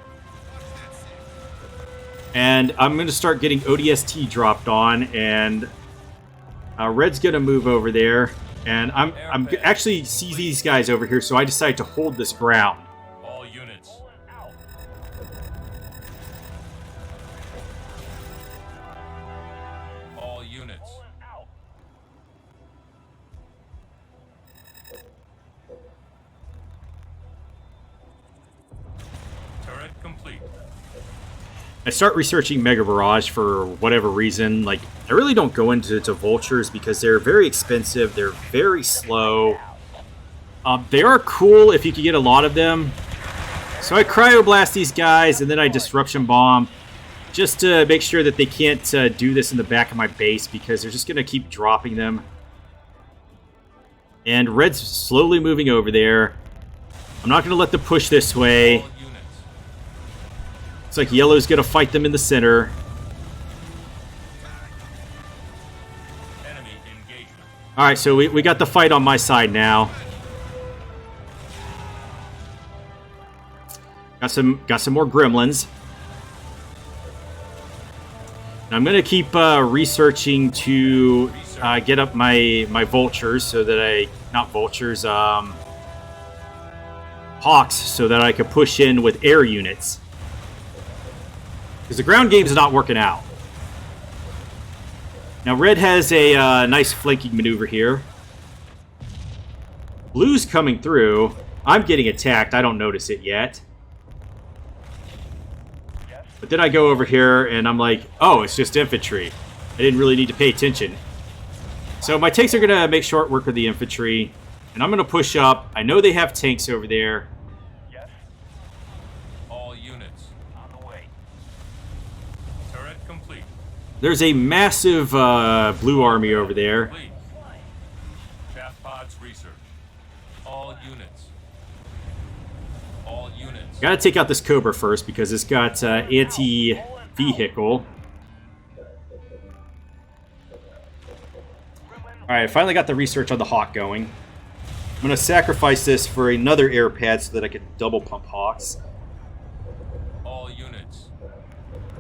And I'm going to start getting ODST dropped on, and Red's going to move over there. And I'm actually see these guys over here, so I decide to hold this ground. All units. All units. Turret complete. I start researching Mega Barrage for whatever reason. Like, I really don't go into Vultures because they're very expensive, they're very slow, They are cool if you can get a lot of them. So I cryoblast these guys, and then I disruption bomb, just to make sure that they can't do this in the back of my base, because they're just going to keep dropping them. And red's slowly moving over there. I'm not going to let them push this way. All units. It's like yellow's going to fight them in the center. Enemy engagement. All right, so we got the fight on my side now. Got some more gremlins. And I'm gonna keep researching to get up my vultures, so that not vultures, hawks, so that I could push in with air units. Because the ground game's not working out. Now red has a nice flanking maneuver here. Blue's coming through. I'm getting attacked. I don't notice it yet. But then I go over here and I'm like, oh, it's just infantry. I didn't really need to pay attention. So my tanks are going to make short work of the infantry. And I'm going to push up. I know they have tanks over there. Yes. All units. On the way. Turret complete. There's a massive blue army over there. Complete. Chaff pods research. All units. All units. Gotta take out this Cobra first, because it's got anti-vehicle. Alright, I finally got the research on the Hawk going. I'm gonna sacrifice this for another air pad so that I can double pump Hawks. All units.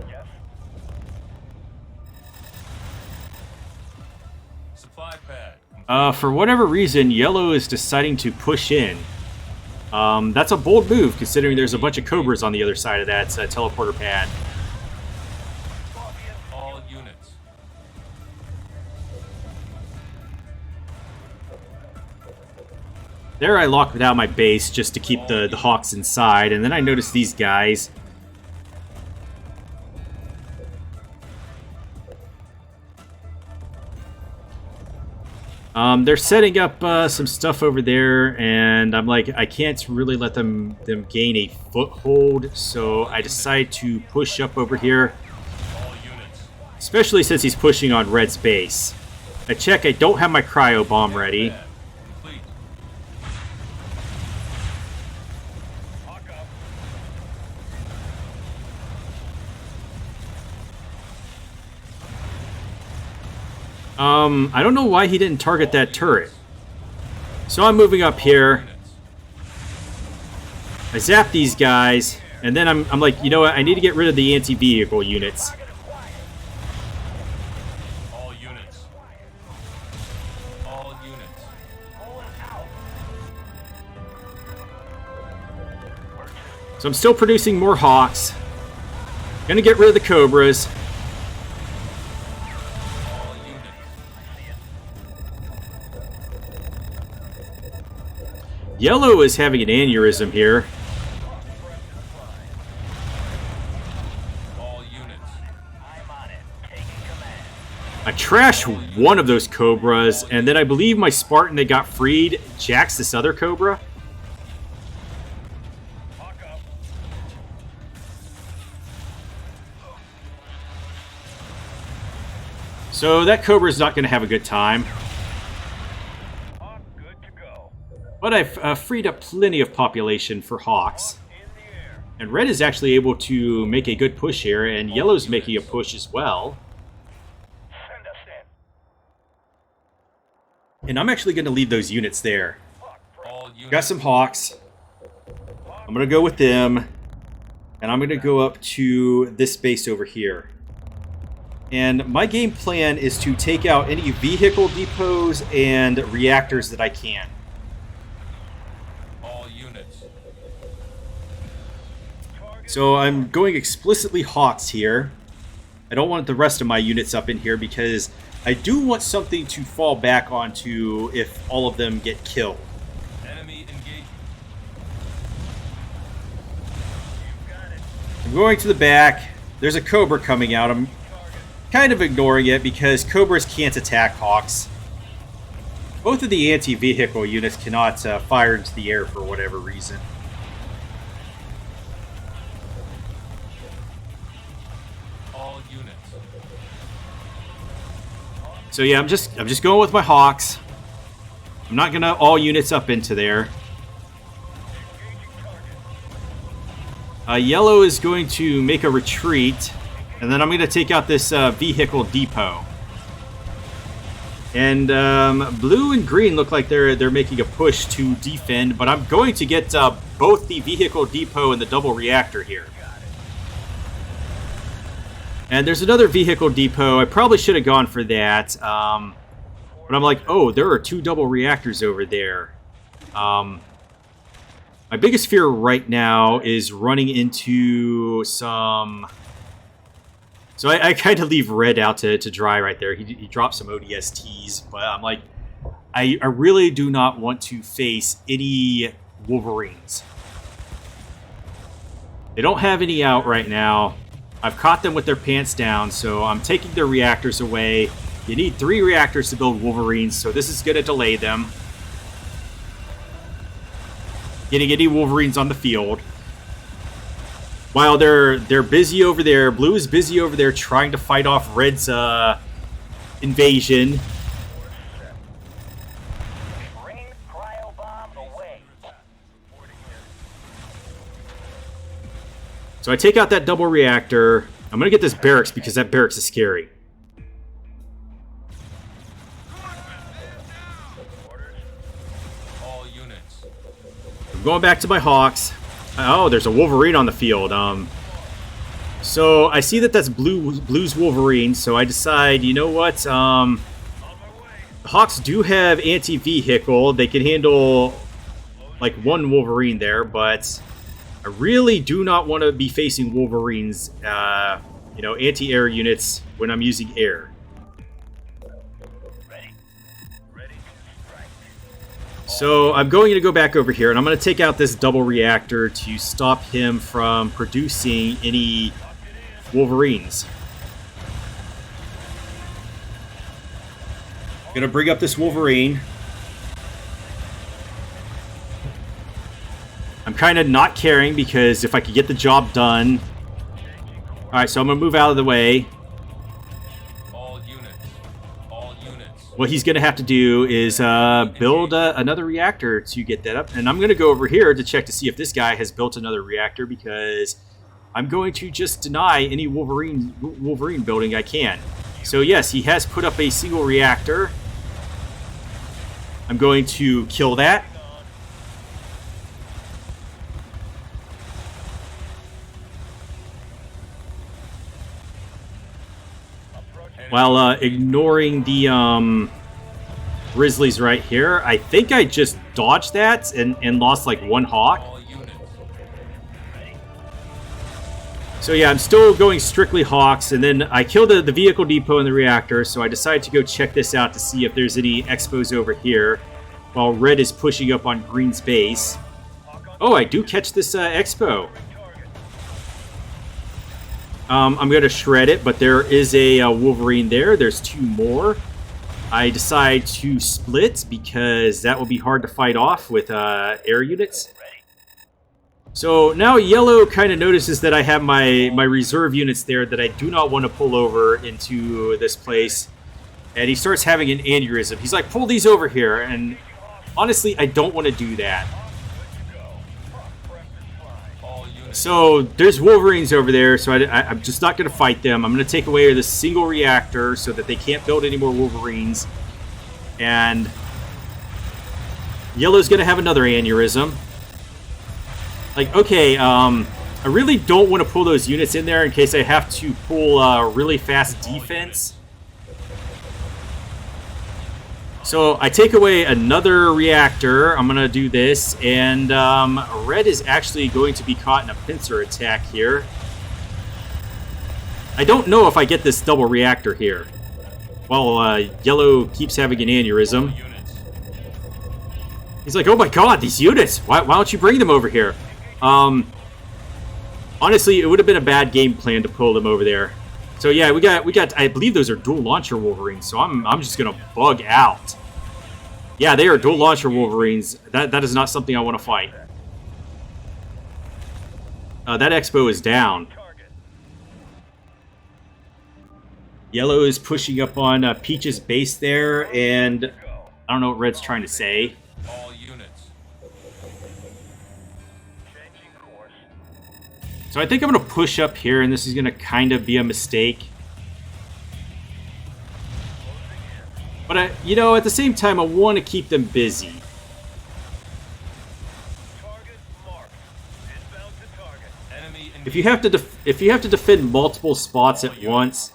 Yes. Supply pad. For whatever reason, yellow is deciding to push in. That's a bold move, considering there's a bunch of Cobras on the other side of that teleporter pad. All units. There I locked down my base just to keep the Hawks inside, and then I noticed these guys. They're setting up some stuff over there, and I'm like, I can't really let them gain a foothold, so I decide to push up over here, All units. especially since he's pushing on red's base. I check, I don't have my cryo bomb ready. Pad complete. Hawk up. I don't know why he didn't target that turret. So I'm moving up here. Units. I zap these guys, and then I'm like, you know what? I need to get rid of the anti-vehicle units. All units. All units. Pulling out. So I'm still producing more Hawks. Gonna get rid of the Cobras. All units. Yellow is having an aneurysm here. All units. I'm on it. Taking command. I trash one of those Cobras, and then I believe my Spartan that got freed jacks this other Cobra. Hawk up. So that Cobra's not gonna have a good time. Hawk good to go. But I've freed up plenty of population for Hawks. In the air. And red is actually able to make a good push here, and yellow's making a push as well. Send us in. And I'm actually going to leave those units there. Hawk All units. Got some Hawks. I'm going to go with them. And I'm going to go up to this base over here. And my game plan is to take out any vehicle depots and reactors that I can. All units. So I'm going explicitly Hawks here. I don't want the rest of my units up in here because I do want something to fall back onto if all of them get killed. Enemy engagement. I'm going to the back. There's a Cobra coming out. I'm kind of ignoring it because Cobras can't attack Hawks. Both of the anti-vehicle units cannot fire into the air for whatever reason. All units. So yeah, I'm just going with my Hawks. I'm not gonna all units up into there. Yellow is going to make a retreat, and then I'm going to take out this vehicle depot. And blue and green look like they're making a push to defend, but I'm going to get both the vehicle depot and the double reactor here. And there's another vehicle depot. I probably should have gone for that, but I'm like, oh, there are 2 double reactors over there. My biggest fear right now is running into some... So I kind of leave Red out to dry right there. He dropped some ODSTs, but I'm like, I really do not want to face any Wolverines. They don't have any out right now. I've caught them with their pants down, so I'm taking their reactors away. You need 3 reactors to build Wolverines, so this is going to delay them getting any Wolverines on the field. While they're busy over there, Blue is busy over there trying to fight off Red's invasion. Bring cryo bomb away. So I take out that double reactor. I'm going to get this barracks because that barracks is scary. All units. I'm going back to my Hawks. Oh, there's a Wolverine on the field. So I see that that's Blue's Wolverine, so I decide, you know what? The Hawks do have anti-vehicle. They can handle like 1 Wolverine there, but I really do not want to be facing Wolverines, you know, anti-air units when I'm using air. So I'm going to go back over here, and I'm going to take out this double reactor to stop him from producing any Wolverines. Going to bring up this Wolverine. I'm kind of not caring because if I could get the job done... Alright, so I'm going to move out of the way. All units. All units. What he's going to have to do is build another reactor to get that up. And I'm going to go over here to check to see if this guy has built another reactor because I'm going to just deny any Wolverine building I can. So yes, he has put up a single reactor. I'm going to kill that. While ignoring the Grizzlies right here. I think I just dodged that and lost like 1 Hawk. All units. So yeah, I'm still going strictly Hawks, and then I killed the vehicle depot and the reactor, so I decided to go check this out to see if there's any expos over here, while Red is pushing up on Green's base. Oh, I do catch this expo. I'm going to shred it, but there is a Wolverine there. There's 2 more. I decide to split because that will be hard to fight off with air units. So now Yellow kind of notices that I have my reserve units there that I do not want to pull over into this place. And he starts having an aneurysm. He's like, pull these over here. And honestly, I don't want to do that. All units. So there's Wolverines over there, so I'm just not going to fight them. I'm going to take away the single reactor so that they can't build any more Wolverines. And Yellow's going to have another aneurysm. Like, okay, I really don't want to pull those units in there in case I have to pull really fast defense. So I take away another reactor. I'm going to do this. And Red is actually going to be caught in a pincer attack here. I don't know if I get this double reactor here. While Yellow keeps having an aneurysm. Units. He's like, oh my god, these units! Why don't you bring them over here? Honestly, it would have been a bad game plan to pull them over there. So yeah, we got. I believe those are dual launcher Wolverines. So I'm just gonna bug out. Yeah, they are dual launcher Wolverines. That is not something I want to fight. That Expo is down. Target. Yellow is pushing up on Peach's base there, and Go. I don't know what Red's trying to say. All units. Changing course. So I think I'm going to push up here, and this is going to kind of be a mistake. But, you know, at the same time, I want to keep them busy. Target marked. Inbound to target. Enemy If you have to defend multiple spots at once,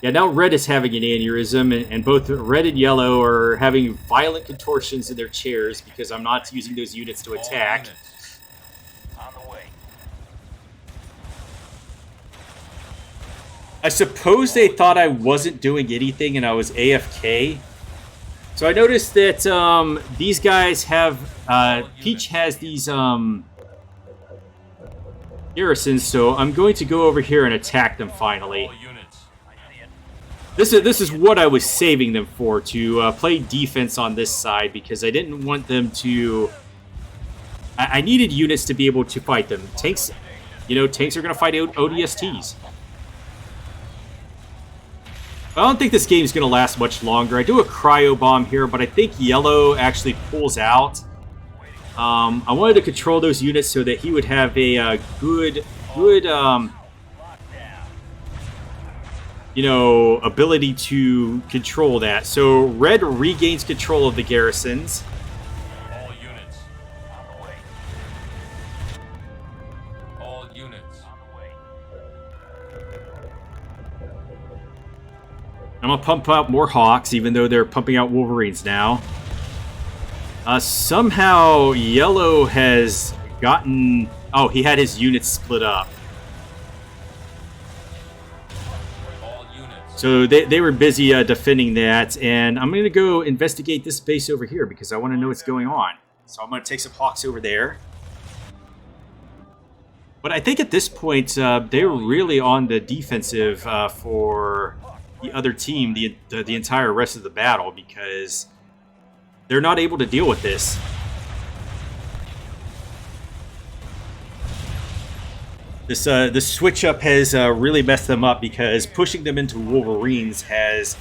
yeah. Now Red is having an aneurysm, and both Red and Yellow are having violent contortions in their chairs because I'm not using those units to All attack. units. On the way. I suppose they thought I wasn't doing anything and I was AFK. So I noticed that these guys have Peach has these garrisons, so I'm going to go over here and attack them finally. All units. I see it. This is what I was saving them for, to play defense on this side, because I didn't want them to... I needed units to be able to fight them. Tanks, you know, tanks are going to fight ODSTs. I don't think this game's going to last much longer. I do a cryo bomb here, but I think Yellow actually pulls out. I wanted to control those units so that he would have a good you know, ability to control that. So Red regains control of the garrisons. All units. On the way. All units. On the way. I'm going to pump out more Hawks, even though they're pumping out Wolverines now. Somehow Yellow has gotten... Oh, he had his units split up. All units. So they were busy defending that, and I'm going to go investigate this base over here because I want to know what's going on. So I'm going to take some Hawks over there. But I think at this point, they're really on the defensive for the other team the entire rest of the battle, because they're not able to deal with this. This switch up has really messed them up, because pushing them into Wolverines has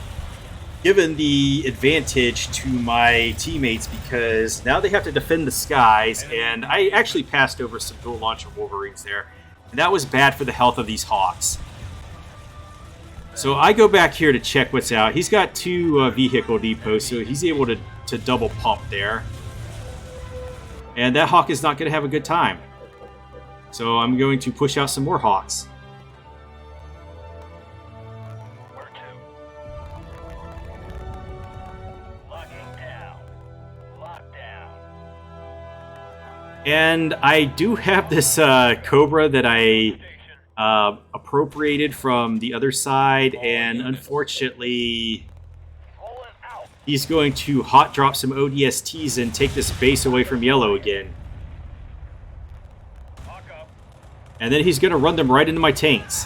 given the advantage to my teammates, because now they have to defend the skies, and I actually passed over some dual launcher Wolverines there, and that was bad for the health of these Hawks. So I go back here to check what's out. He's got two vehicle depots, so he's able to double pump there. And that Hawk is not going to have a good time. So I'm going to push out some more Hawks. Where to? Locking down. Lockdown. And I do have this Cobra that I appropriated from the other side, and unfortunately Rolling out. he's going to hot drop some ODSTs and take this base away from Yellow again. Lock up. And then he's going to run them right into my tanks.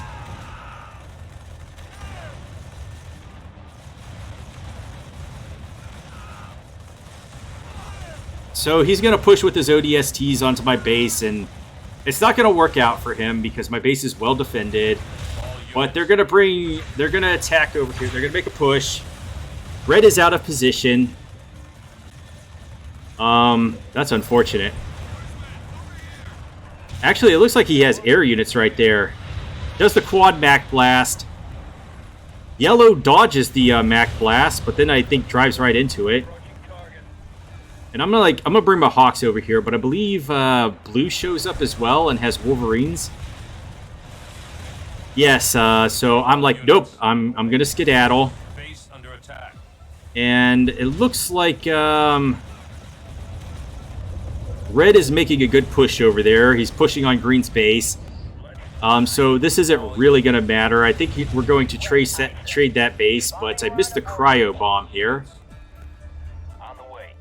So he's going to push with his ODSTs onto my base, and it's not going to work out for him because my base is well defended. But they're going to attack over here. They're going to make a push. Red is out of position. That's unfortunate. Actually, it looks like he has air units right there. Does the quad Mac blast. Yellow dodges the Mac blast, but then I think drives right into it. And I'm gonna bring my Hawks over here, but I believe Blue shows up as well and has Wolverines. Yes, so I'm like, nope, I'm gonna skedaddle. Base under attack. And it looks like Red is making a good push over there. He's pushing on Green's base. So this isn't really going to matter. I think we're going to trade that base, but I missed the cryo bomb here. On the way.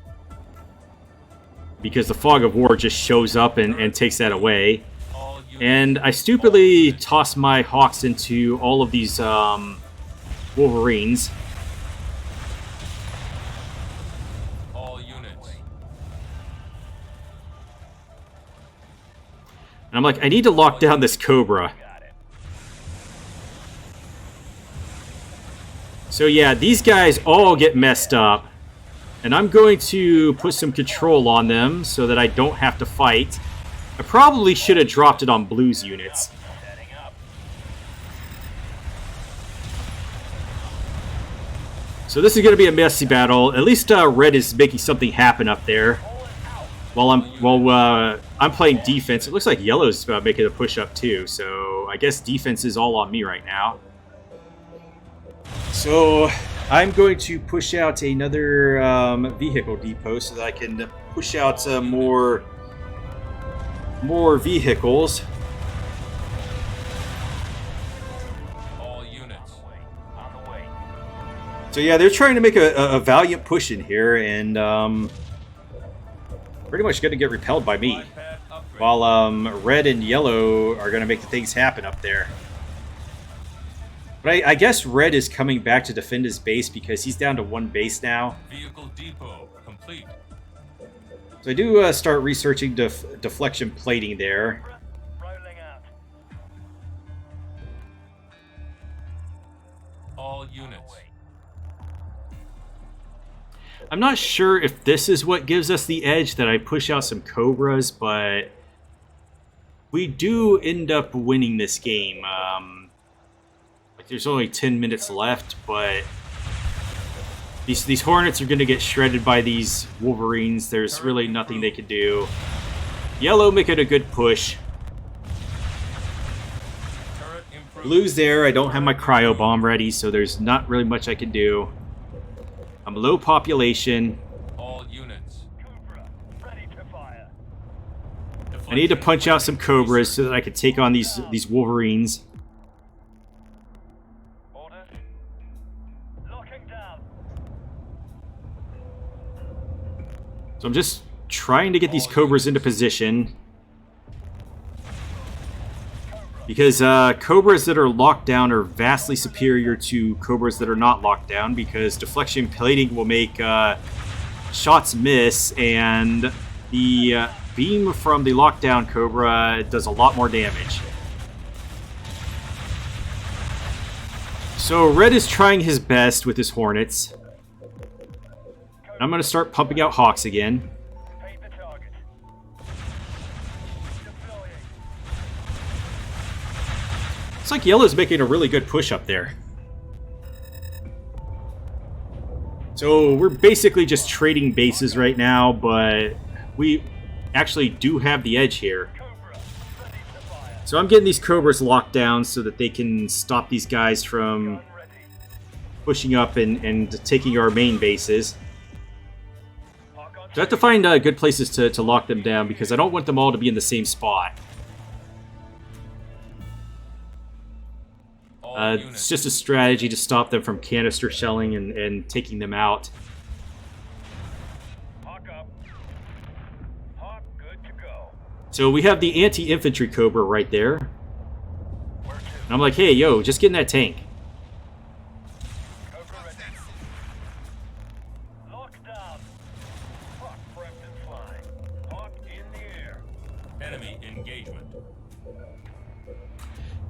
Because the fog of war just shows up and takes that away. All units. And I stupidly toss my Hawks into all of these Wolverines. All And I'm like, I need to lock down this Cobra. So yeah, these guys all get messed up. And I'm going to put some control on them so that I don't have to fight. I probably should have dropped it on Blue's units. So this is going to be a messy battle. At least Red is making something happen up there. While I'm playing defense. It looks like Yellow's making a push up too. So I guess defense is all on me right now. So I'm going to push out another vehicle depot so that I can push out more vehicles. All units. On the way. So yeah, they're trying to make a valiant push in here, and pretty much going to get repelled by me. Glide pad upgrade. While Red and Yellow are going to make the things happen up there. But I guess Red is coming back to defend his base because he's down to 1 base now. Vehicle depot complete. So I do start researching deflection plating there. Rolling out. All units. I'm not sure if this is what gives us the edge, that I push out some Cobras, but we do end up winning this game. Like there's only 10 minutes left, but these Hornets are going to get shredded by these Wolverines. There's really nothing they can do. Yellow making a good push. Turret improved. Blue's there. I don't have my cryo bomb ready, so there's not really much I can do. I'm low population. All units. Cobra, ready to fire. I need to punch out some Cobras so that I can take on these Wolverines. Orders. Locking down. So I'm just trying to get these Cobras into position. Because Cobras that are locked down are vastly superior to Cobras that are not locked down, because deflection plating will make shots miss, and the beam from the lockdown Cobra does a lot more damage. So Red is trying his best with his Hornets. I'm going to start pumping out Hawks again. Fade the target. Deploying. It's like Yellow's making a really good push up there. So we're basically just trading bases right now, but we actually do have the edge here. Cobra, ready to fire. So I'm getting these Cobras locked down so that they can stop these guys from Gun ready. pushing up and taking our main bases. Hawk on So I have to find good places to lock them down, because I don't want them all to be in the same spot. All It's units. just a strategy to stop them from canister shelling and taking them out. Hawk up. Hawk good to go. So we have the anti-infantry Cobra right there. Where to? And I'm like, hey, yo, just get in that tank. Cobra ready. Lock down. Hawk prepped and flying. Hawk in the air. Enemy engagement.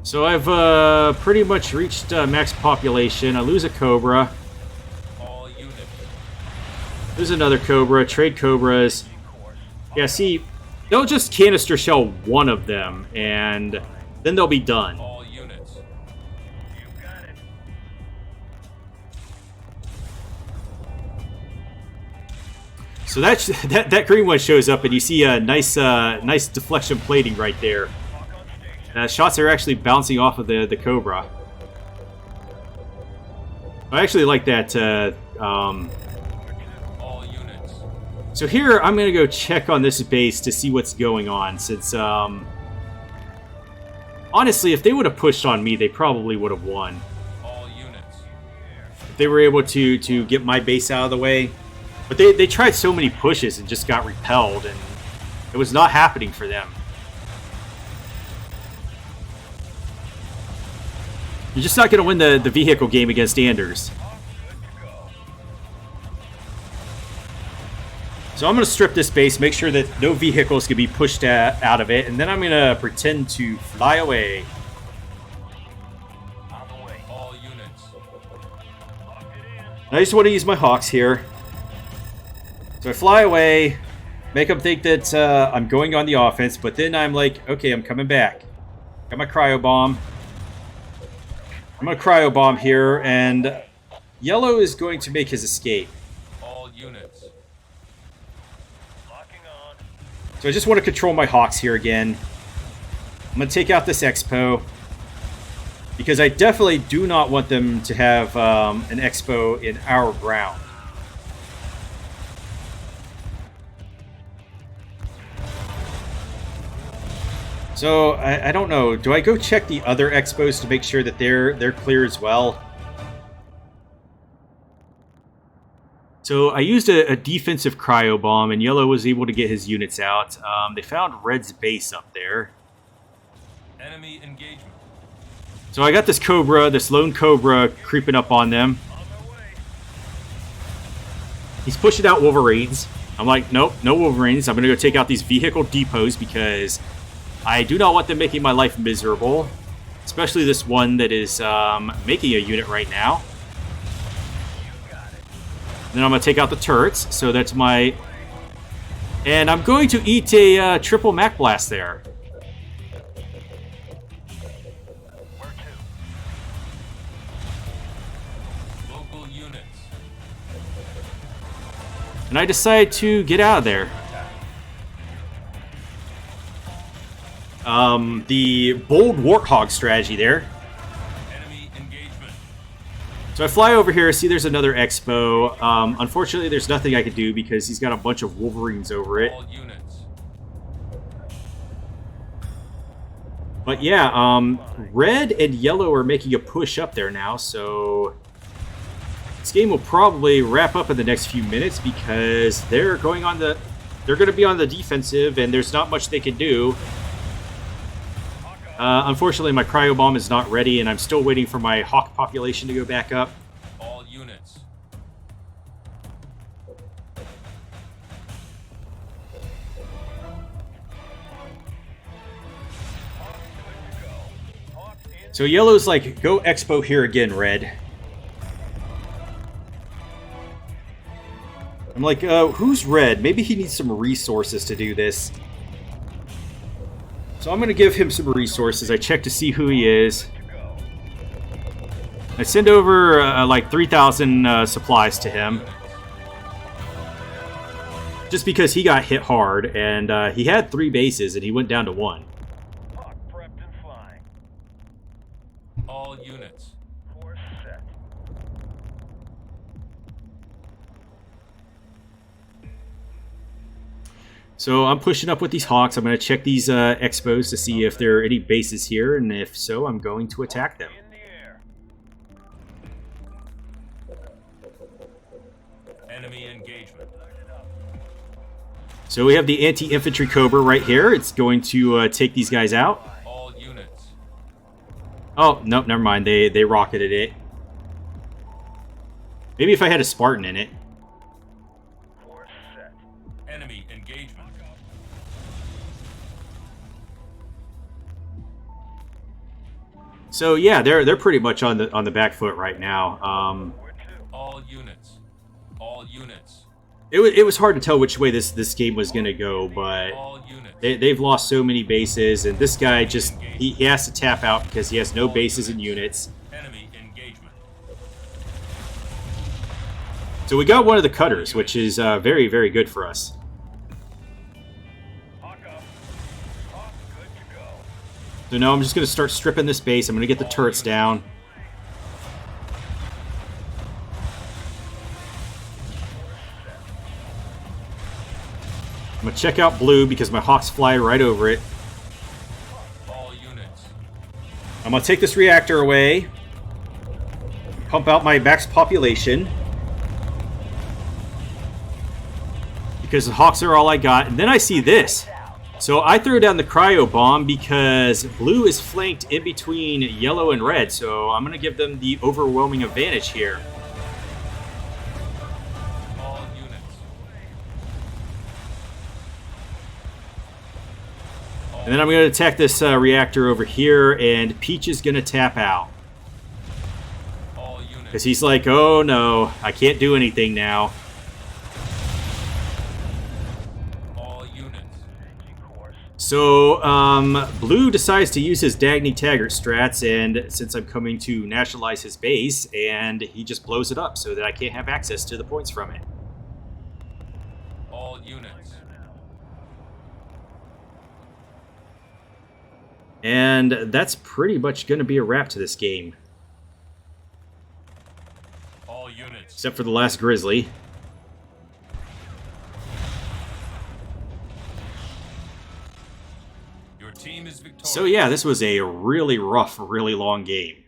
So I've pretty much reached max population. I lose a Cobra. All units. There's another Cobra. Trade Cobras. Yeah, see, they'll just canister shell one of them, and then they'll be done. All units. You got it. So that green one shows up, and you see a nice deflection plating right there. Hawk on station. Shots are actually bouncing off of the Cobra. I actually like that. All units. So here, I'm going to go check on this base to see what's going on, since, honestly, if they would have pushed on me, they probably would have won. All units. If they were able to get my base out of the way. But they tried so many pushes and just got repelled, and it was not happening for them. You're just not going to win the vehicle game against Anders. Hawk good to go. So I'm going to strip this base, make sure that no vehicles can be pushed out of it, and then I'm going to pretend to fly away. On the way. All units. Lock it in. And I just want to use my Hawks here. So I fly away, make them think that I'm going on the offense, but then I'm like, okay, I'm coming back. Got my cryo bomb. I'm going to cryo bomb here, and Yellow is going to make his escape. All units. Locking on. So I just want to control my Hawks here again. I'm going to take out this Expo, because I definitely do not want them to have an Expo in our ground. So I don't know. Do I go check the other Expos to make sure that they're clear as well? So I used a defensive cryo bomb, and Yellow was able to get his units out. They found Red's base up there. Enemy engagement. So I got this Cobra, this lone Cobra, creeping up on them. On my way. He's pushing out Wolverines. I'm like, nope, no Wolverines. I'm going to go take out these vehicle depots because I do not want them making my life miserable. Especially this one that is making a unit right now. Then I'm going to take out the turrets. So that's my... And I'm going to eat a triple Mac Blast there. Where to? Local units. And I decide to get out of there. The bold Warthog strategy there. Enemy engagement. So I fly over here, see there's another Expo. Unfortunately, there's nothing I can do because he's got a bunch of Wolverines over it. All units. But yeah, Red and Yellow are making a push up there now, so this game will probably wrap up in the next few minutes because they're going to be on the defensive, and there's not much they can do. Unfortunately, my cryo bomb is not ready, and I'm still waiting for my Hawk population to go back up. All units. So Yellow's like, go Expo here again, Red. I'm like, who's Red? Maybe he needs some resources to do this. So I'm going to give him some resources. I check to see who he is. I send over like 3,000 supplies to him. Just because he got hit hard, and he had 3 bases, and he went down to 1. Hawk prepped and flying. All units. Course set. So I'm pushing up with these Hawks. I'm going to check these Expos to see if there are any bases here, and if so, I'm going to attack them. In the air. Enemy engagement. So we have the anti-infantry Cobra right here. It's going to take these guys out. All units. Oh, nope, never mind. They rocketed it. Maybe if I had a Spartan in it. Course set. Enemy engagement. So yeah, they're pretty much on the back foot right now. Where to? All units. All units. It was hard to tell which way this game was going to go, but All units. they've lost so many bases, and this guy just he has to tap out because he has no bases and units. Enemy engagement. So we got one of the cutters, which is very, very good for us. Hawk up. Hawk good to go. So now I'm just going to start stripping this base. I'm going to get the turrets down. I'm going to check out blue because my Hawks fly right over it. All units. I'm going to take this reactor away. Pump out my max population. Because the Hawks are all I got. And then I see this. So I throw down the cryo bomb because blue is flanked in between yellow and red. So I'm going to give them the overwhelming advantage here. All units. And then I'm going to attack this reactor over here, and Peach is going to tap out. All units. Because he's like, oh no, I can't do anything now. All units. So, Blue decides to use his Dagny Taggart strats, and since I'm coming to nationalize his base, and he just blows it up so that I can't have access to the points from it. All units. And that's pretty much going to be a wrap to this game. All units. Except for the last Grizzly. Your team is victorious. So yeah, this was a really rough, really long game.